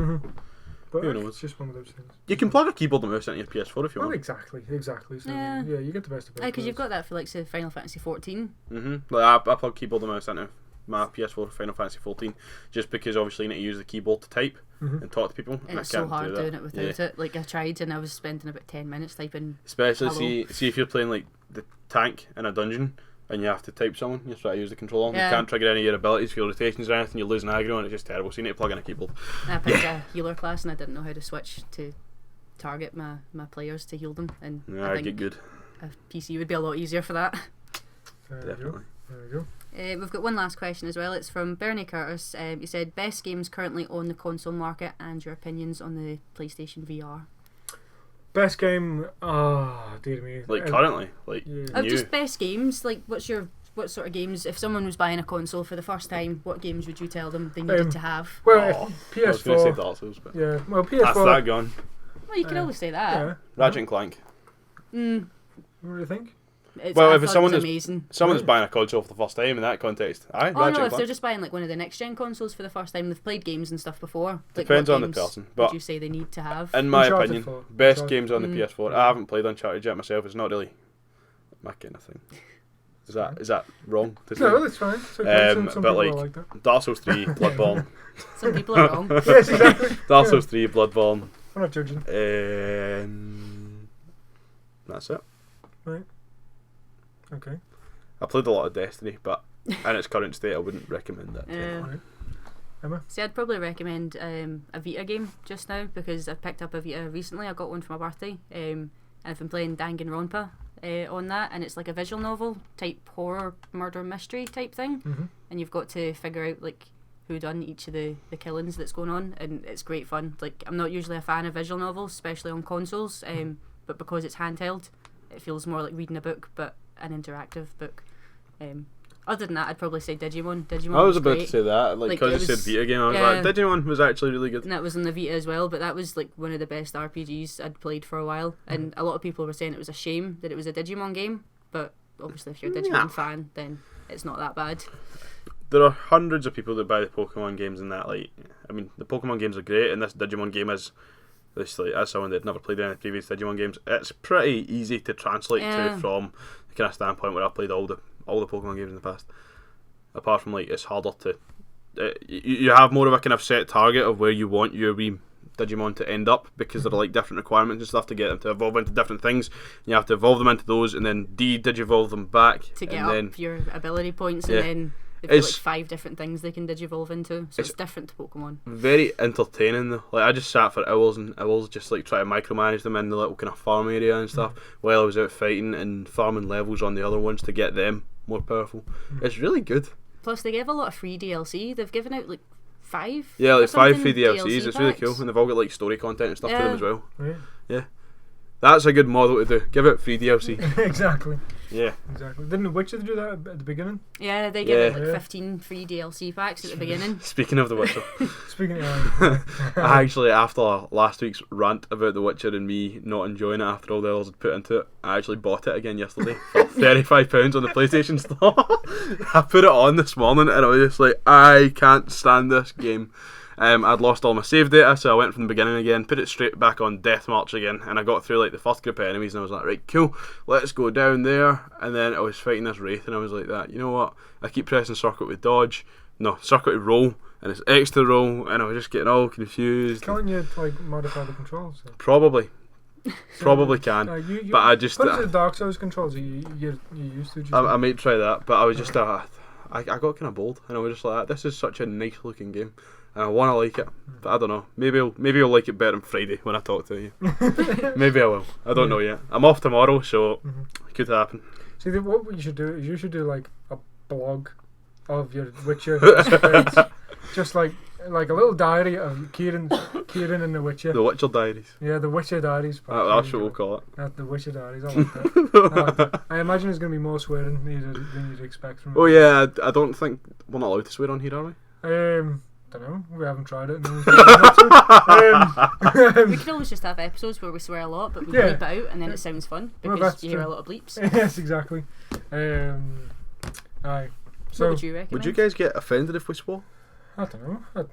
but who knows? It's just one of those things. You can plug a keyboard and mouse into your PS4 if you want. Exactly. So Yeah. You get the best of both. because you've got that for like say Final Fantasy 14. Like I plug keyboard and mouse into my PS4 Final Fantasy 14 just because obviously you need to use the keyboard to type and talk to people. And it's so hard doing it without it. Like I tried and I was spending about 10 minutes typing. Especially see if you're playing like the tank in a dungeon and you have to type someone, you try to use the controller. You can't trigger any of your abilities for your rotations or anything, you're losing aggro and it's just terrible, so you need to plug in a keyboard. I picked a healer class and I didn't know how to switch to target my players to heal them, and I think get good. A PC would be a lot easier for that. Definitely. There we go. We've got one last question as well. It's from Bernie Curtis. He said, best games currently on the console market and your opinions on the PlayStation VR. Best game, dear me. Like currently, like new. Just best games. Like, what sort of games? If someone was buying a console for the first time, what games would you tell them they needed to have? Well, PS4. I was going to say Dark Souls, but PS4. that's that gone. Well, you can always say that. Yeah. Ratchet and Clank. What do you think? If it's someone that's buying a console for the first time in that context, if they're just buying like one of the next gen consoles for the first time, they've played games and stuff before. Like, depends on the person. But would you say they need to have? In my Uncharted opinion, 4. best games on the PS4. I haven't played Uncharted yet myself. It's not really my kind of thing. Is that wrong to say? No, that's fine. Some but people like that. Dark Souls 3, Bloodborne. Some people are wrong. Yes, exactly. Dark Souls 3, Bloodborne. We're not judging. That's it. Right. Okay. I played a lot of Destiny, but in its current state, I wouldn't recommend that. Right. Emma? See, I'd probably recommend a Vita game just now because I've picked up a Vita recently. I got one for my birthday, and and I've been playing Danganronpa on that, and it's like a visual novel type horror murder mystery type thing, and you've got to figure out like who done each of the killings that's going on, and it's great fun. Like, I'm not usually a fan of visual novels, especially on consoles, but because it's handheld, it feels more like reading a book, but an interactive book. Other than that, I'd probably say Digimon. I was about great. to say that, like, because you said Vita game, I was like, Digimon was actually really good. And that was on the Vita as well, but that was like one of the best RPGs I'd played for a while, and a lot of people were saying it was a shame that it was a Digimon game, but obviously if you're a Digimon fan, then it's not that bad. There are hundreds of people that buy the Pokemon games in that, like, I mean, the Pokemon games are great, and this Digimon game is, as someone that had never played any of the previous Digimon games, it's pretty easy to translate to from the kind of standpoint where I've played all the Pokemon games in the past. Apart from, like, it's harder to, you have more of a kind of set target of where you want your wee Digimon to end up, because there are like different requirements and stuff to get them to evolve into different things. You have to evolve them into those, and then digivolve them back to get and up then, your ability points, and then they've got like 5 different things they can digivolve into, so it's different to Pokemon. Very entertaining though. Like, I just sat for hours and hours just like trying to micromanage them in the little kind of farm area and stuff while I was out fighting and farming levels on the other ones to get them more powerful. It's really good. Plus they give a lot of free DLC. They've given out like 5 like 5 free DLCs. DLC It's really packs. cool, and they've all got like story content and stuff to them as well. Yeah. That's a good model to do. Give it free DLC. Exactly. Yeah. Didn't The Witcher do that at the beginning? Yeah, they give out like Yeah. 15 free DLC packs at the beginning. Speaking of The Witcher, Speaking of, I actually, after last week's rant about The Witcher and me not enjoying it after all the hours I'd put into it, I actually bought it again yesterday for £35 on the PlayStation Store. I put it on this morning and I was just like, I can't stand this game. I'd lost all my save data, so I went from the beginning again, put it straight back on Death March again, and I got through like the first group of enemies, and I was like, right, cool, let's go down there. And then I was fighting this wraith, and I was like, that, you know what? I keep pressing circuit with dodge, no, circuit with roll, and it's X to roll, and I was just getting all confused. can't you like modify the controls? Probably can, You but I just put it to the Dark Souls controls you used to. Just I might try that, but I was just I got kind of bold, and I was just like, this is such a nice looking game. And I want to like it, but I don't know. Maybe I'll like it better on Friday when I talk to you. Maybe I will. I don't know yet. I'm off tomorrow, so it could happen. See, what you should do is you should do like a blog of your Witcher experience, just like a little diary of Kieran and the Witcher. The Witcher Diaries. Yeah, the Witcher Diaries. That's what we'll call it. The Witcher Diaries. I like that. I imagine there's going to be more swearing than you'd expect from it. Oh yeah, I don't think we're not allowed to swear on here, are we? Don't know. We haven't tried it. No one's told us not to. We could always just have episodes where we swear a lot, but we Yeah. bleep it out, and then it sounds fun Well, because that's you hear true. a lot of bleeps. Yes, exactly. Aye. What So would you recommend? Would you guys get offended if we swore? I don't know.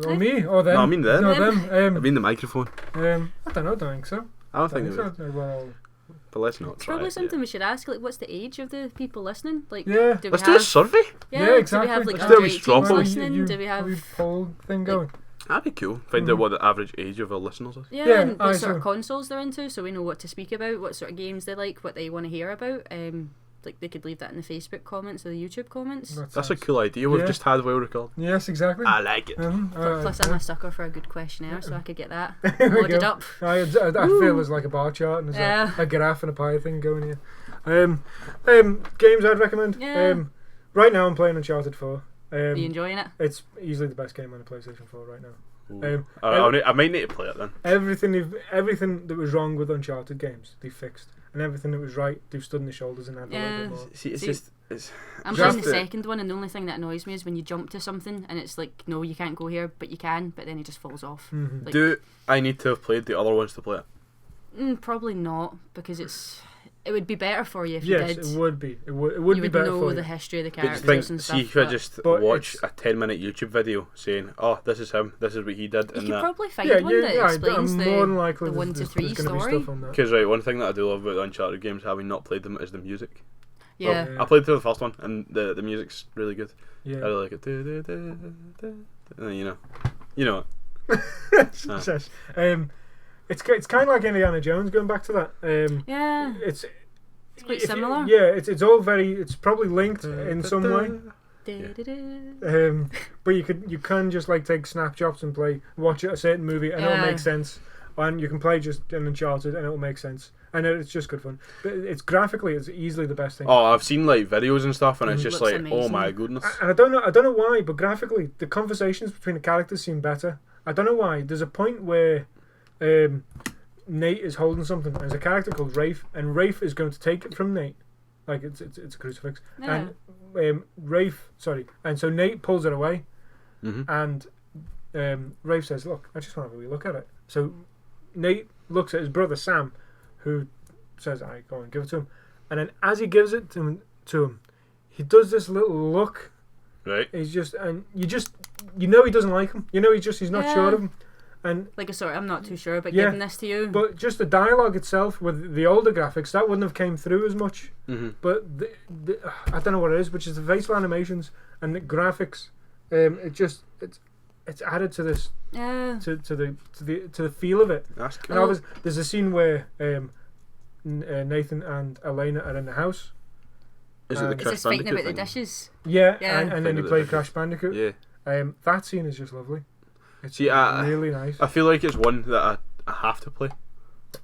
Or me or them. No, I mean them. No, them. I mean the microphone. I don't know. I don't think so. I don't think they would. so. Well, But let's not It's try probably it something we should ask. Like, what's the age of the people listening? Like, yeah. do we Let's have? do a survey. Yeah, exactly. Do we have like Let's do a under wee 18s straw poll. listening? Do we have? a poll thing going? That'd be cool. Find out what the average age of our listeners is. Yeah, Yeah, and what aye, sort of so- consoles they're into, so we know what to speak about, what sort of games they like, what they want to hear about. Like they could leave that in the Facebook comments or the YouTube comments. That's a cool idea. We've Yeah. just had well recorded. Yes, exactly. I like it. Plus, I'm a sucker for a good questionnaire, so I could get that There we loaded go. up. I feel there's like a bar chart and there's Yeah. a graph and a pie thing going here. Games I'd recommend. Yeah. Right now I'm playing Uncharted 4. Are you enjoying it? It's easily the best game on the PlayStation 4 right now. Ooh. Um, I might need to play it then. Everything that was wrong with Uncharted games, they fixed, and everything that was right, they've stood on their shoulders and had a little Yeah. bit more. See, it's See, just it's. I'm Just playing the it. second one, and the only thing that annoys me is when you jump to something and it's like, no, you can't go here, but you can, but then it just falls off. Mhm. Like, Do I need to have played the other ones to play it? Probably not, because it would be better for you if Yes, you did. it would be. It would You be would better know for the you. history of the But characters think, and see, stuff. you could but just but watch it's- a 10-minute YouTube video saying, "Oh, this is him. This is what he did," you and could that. probably find Yeah, one that explains I'm more than the likely 1 to there's 3 gonna be story. stuff on that. Because right, one thing that I do love about the Uncharted games, having not played them, is the music. Yeah. Yeah. I played through the first one, and the music's really good. Yeah. I really like it. And then, you know it. Yes. It's kind of like Indiana Jones. Going back to that. Yeah. It's quite if you- similar. Yeah, it's all very. It's probably linked in some way. Da-da-da. But you can just like take snapshots and watch a certain movie and it'll Yeah. make sense and you can play just an Uncharted, and it will make sense, and it's just good fun. But it's graphically, it's easily the best thing. Oh, I've seen like videos and stuff, and it's just Looks like, amazing. oh my goodness. And I don't know why, but graphically, the conversations between the characters seem better. I don't know why. There's a point where Nate is holding something, and there's a character called Rafe, and Rafe is going to take it from Nate, like it's a crucifix, Yeah. and and so Nate pulls it away, Mhm. and Rafe says, "Look, I just want to have a wee look at it." So Nate looks at his brother Sam, who says, "I go and give it to him," and then as he gives it to him, he does this little look. Right. He's just, and you know he doesn't like him. You know he's not Yeah. sure of him, and Like a sort of, I'm not too sure, but Yeah. giving this to you. but just the dialogue itself with the older graphics that wouldn't have came through as much. Mm-hmm. But I don't know what it is, which is the facial animations and the graphics. It's added to this Yeah. to the feel of it. That's And cool. obviously, there's a scene where Nathan and Elena are in the house. Is it the Is Is Crash this fighting Bandicoot about the thing? dishes? Yeah, Yeah. and then Fighting you about play the Crash Bandicoot. Yeah. That scene is just lovely. It's See, really nice. I feel like it's one that I have to play.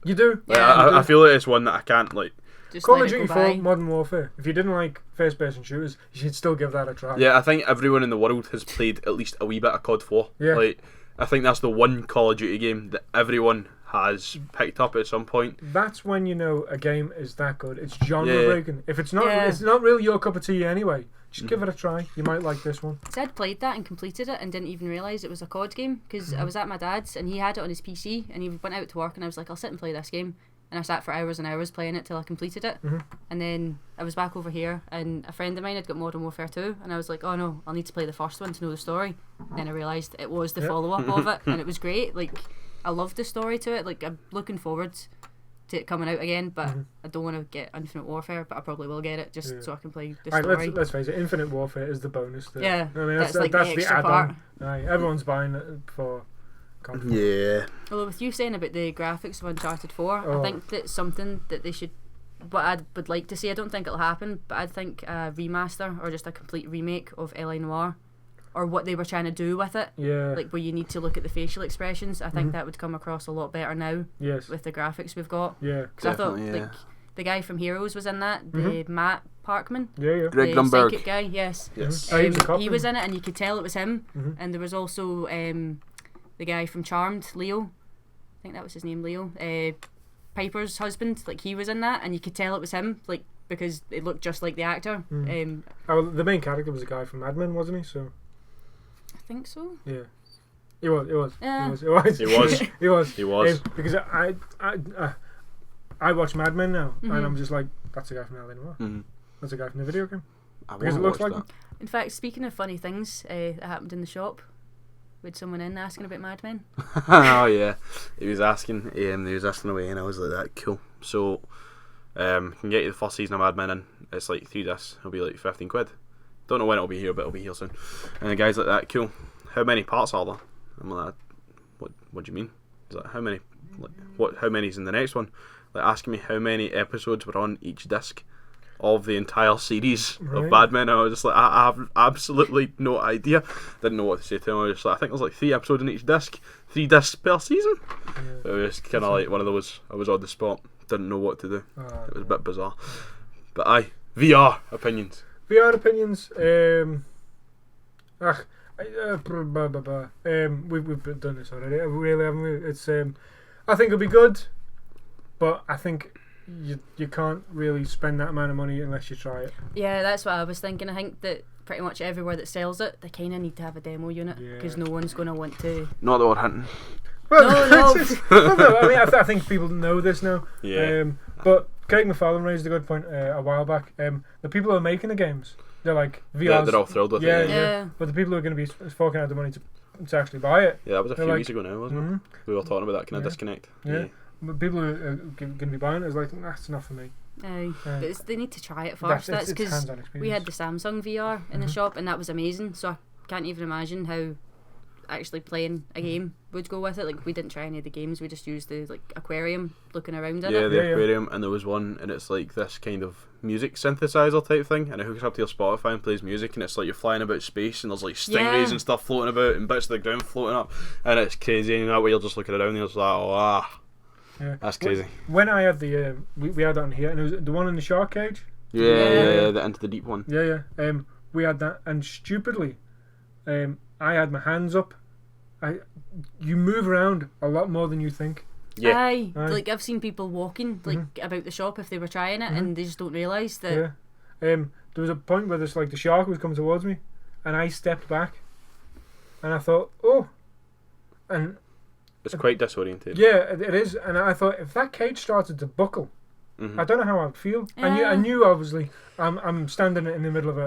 You do. Like, Yeah, you do. I feel like it's one that I can't like. Just Call let of it Duty go 4 by. Modern Warfare. If you didn't like first-person shooters, you should still give that a try. Yeah, I think everyone in the world has played at least a wee bit of COD 4. Yeah. Like, I think that's the one Call of Duty game that everyone has picked up at some point. That's when you know a game is that good. It's genre Yeah. breaking. If it's not, Yeah. it's not really your cup of tea anyway. Just give it a try. You might like this one. So I'd played that and completed it and didn't even realise it was a COD game because I was at my dad's and he had it on his PC and he went out to work and I was like, I'll sit and play this game. And I sat for hours and hours playing it till I completed it. And then I was back over here and a friend of mine had got Modern Warfare 2 and I was like, oh no, I'll need to play the first one to know the story. And then I realised it was the Yep. follow-up of it and it was great. Like, I loved the story to it. Like, I'm looking forward to it coming out again, but I don't want to get Infinite Warfare, but I probably will get it just Yeah. so I can play the Alright, story. let's face it. Infinite Warfare is the bonus. Yeah, I mean that's like the that's extra add-on. part. Aye, everyone's buying it for. Content. Yeah. Although with you saying about the graphics of Uncharted 4, Oh. I think that's something that they should, what I would like to see, I don't think it'll happen, but I'd think a remaster or just a complete remake of L.A. Noire, or what they were trying to do with it, Yeah. like where you need to look at the facial expressions. I think that would come across a lot better now Yes. with the graphics we've got. Yeah. Because I thought, Definitely, yeah. like, the guy from Heroes was in that, the Matt Parkman, Yeah. Yeah. Greg the Grunberg. psychic guy, yes. Yes. Oh, he was a cop He then? was in it and you could tell it was him. Mhm. And there was also the guy from Charmed, Leo. I think that was his name, Leo. Piper's husband, like he was in that, and you could tell it was him, like because it looked just like the actor. Oh, the main character was a guy from Mad Men, wasn't he? So I think so. yeah. He was. Yeah. He was. He was. He was. He was. Because I watch Mad Men now, and Mhm. I'm just like, that's a guy from L.A. Noire. Mhm. That's a guy from the video game. I Because it wanna looks watch like that. In fact, speaking of funny things that happened in the shop, with someone in asking about Mad Men. Oh yeah, he was asking away, and I was like, "That cool." So, can get you the first season of Mad Men in. It's like 3 discs. It'll be like 15 quid. Don't know when it'll be here, but it'll be here soon. And the guy's like, "That cool. How many parts are there?" I'm like, "What do you mean?" He's like, "How many? Like, what? How many's in the next one?" Like asking me how many episodes were on each disc of the entire series Right. of Mad Men. I was just like, I have absolutely no idea. Didn't know what to say to him. I was just like, I think there's like 3 episodes in each disc, 3 discs per season. Yeah. It was kind of like one of those. I was on the spot, didn't know what to do. Oh, It was a bit bizarre. But aye, VR opinions. VR opinions. We've done this already. Really, haven't we? It's. I think it'll be good, but I think you can't really spend that amount of money unless you try it. Yeah, that's what I was thinking. I think that pretty much everywhere that sells it, they kind of need to have a demo unit because Yeah. no one's going to want to. Not that we're hinting. Well, No. well, no, I mean, I think people know this now. Yeah. But Craig McFarlane raised a good point a while back. The people who are making the games, they're like Yeah, VR. they're all thrilled with Yeah, it. Yeah. But the people who are going to be forking out the money to actually buy it, Yeah, that was a They're few like- weeks ago now, wasn't mhm. it? We were talking about that kind of Yeah. disconnect. Yeah. But people who are going to be buying it is like, that's not for me. Aye. Yeah. But they need to try it first. That's it's because hands-on experience. we had the Samsung VR in the Mhm. shop, and that was amazing. So I can't even imagine how actually playing a game would go with it. Like we didn't try any of the games. We just used the like aquarium, looking around in Yeah, it. the Yeah. aquarium, and there was one, and it's like this kind of music synthesizer type thing, and it hooks up to your Spotify and plays music, and it's like you're flying about space, and there's like stingrays Yeah. and stuff floating about, and bits of the ground floating up, and it's crazy. And that way you're just looking around, and you're just like, Yeah. that's crazy. When I had the we had that in here, and it was the one in the shark cage. Yeah, the Into the Deep one. Yeah. We had that, and stupidly, I had my hands up. You move around a lot more than you think. Yeah. Aye. Aye. Like I've seen people walking like about the shop if they were trying it, and they just don't realise that. Yeah. There was a point where this like the shark was coming towards me, and I stepped back, and I thought, oh, and It's quite disorientating. yeah, it is. And I thought if that cage started to buckle, Mhm. I don't know how I'd feel. I Yeah. knew obviously I'm standing in the middle of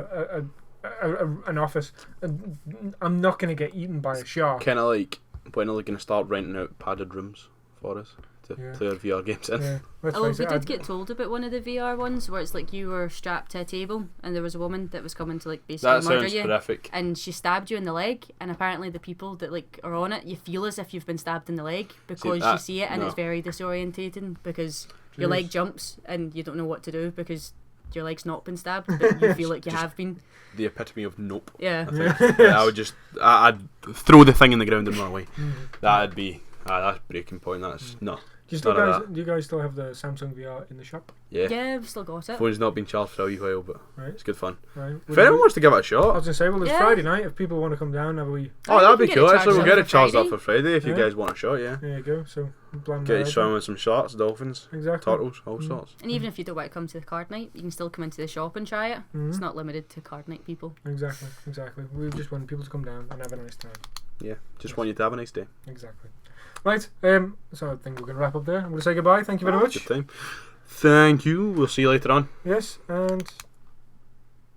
an office, and I'm not going to get eaten by a shark. Kind of like when are they going to start renting out padded rooms for us to Yeah. play our VR games in? Yeah, let's Although face we it, did get told about one of the VR ones where it's like you were strapped to a table and there was a woman that was coming to like basically That murder sounds you. horrific. And she stabbed you in the leg, and apparently the people that like are on it, you feel as if you've been stabbed in the leg because that- you see it, and no. it's very disorientating because your leg Jeez. jumps and you don't know what to do because your leg's not been stabbed, but you feel like you Just- have been. The epitome of nope. Yeah. Yeah. I would just, I'd throw the thing in the ground and run away. Mhm. That'd be, that's breaking point. That's no. Do you still None of guys? Do you guys still have the Samsung VR in the shop? Yeah. Yeah, we've still got it. Phone's not been charged for a wee while, but Right. it's good fun. Right. If anyone wants to give it a I shot, was gonna say, well, it's Yeah. Friday night. If people want to come down, have a wee. oh, we that'd can be get cool. it Actually, we'll charged get up it for charged up Friday. for Friday if you Yeah. guys want a shot. Yeah. There you go. So plan Get you that out. swimming with some sharks, dolphins, Exactly. turtles, all Mm. sorts. And even if you don't want to come to the card night, you can still come into the shop and try it. Mhm. It's not limited to card night people. Exactly. We just want people to come down and have a nice time. Yeah. Just want you to have a nice day. Exactly. Right. So I think we can wrap up there. I'm going to say goodbye. Thank you very much. Good time. Thank you. We'll see you later on. Yes, and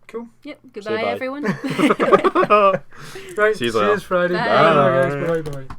cool. Yep. Goodbye, bye. everyone. Right. See you See later. you Friday. Bye. Bye, guys. Bye. Bye.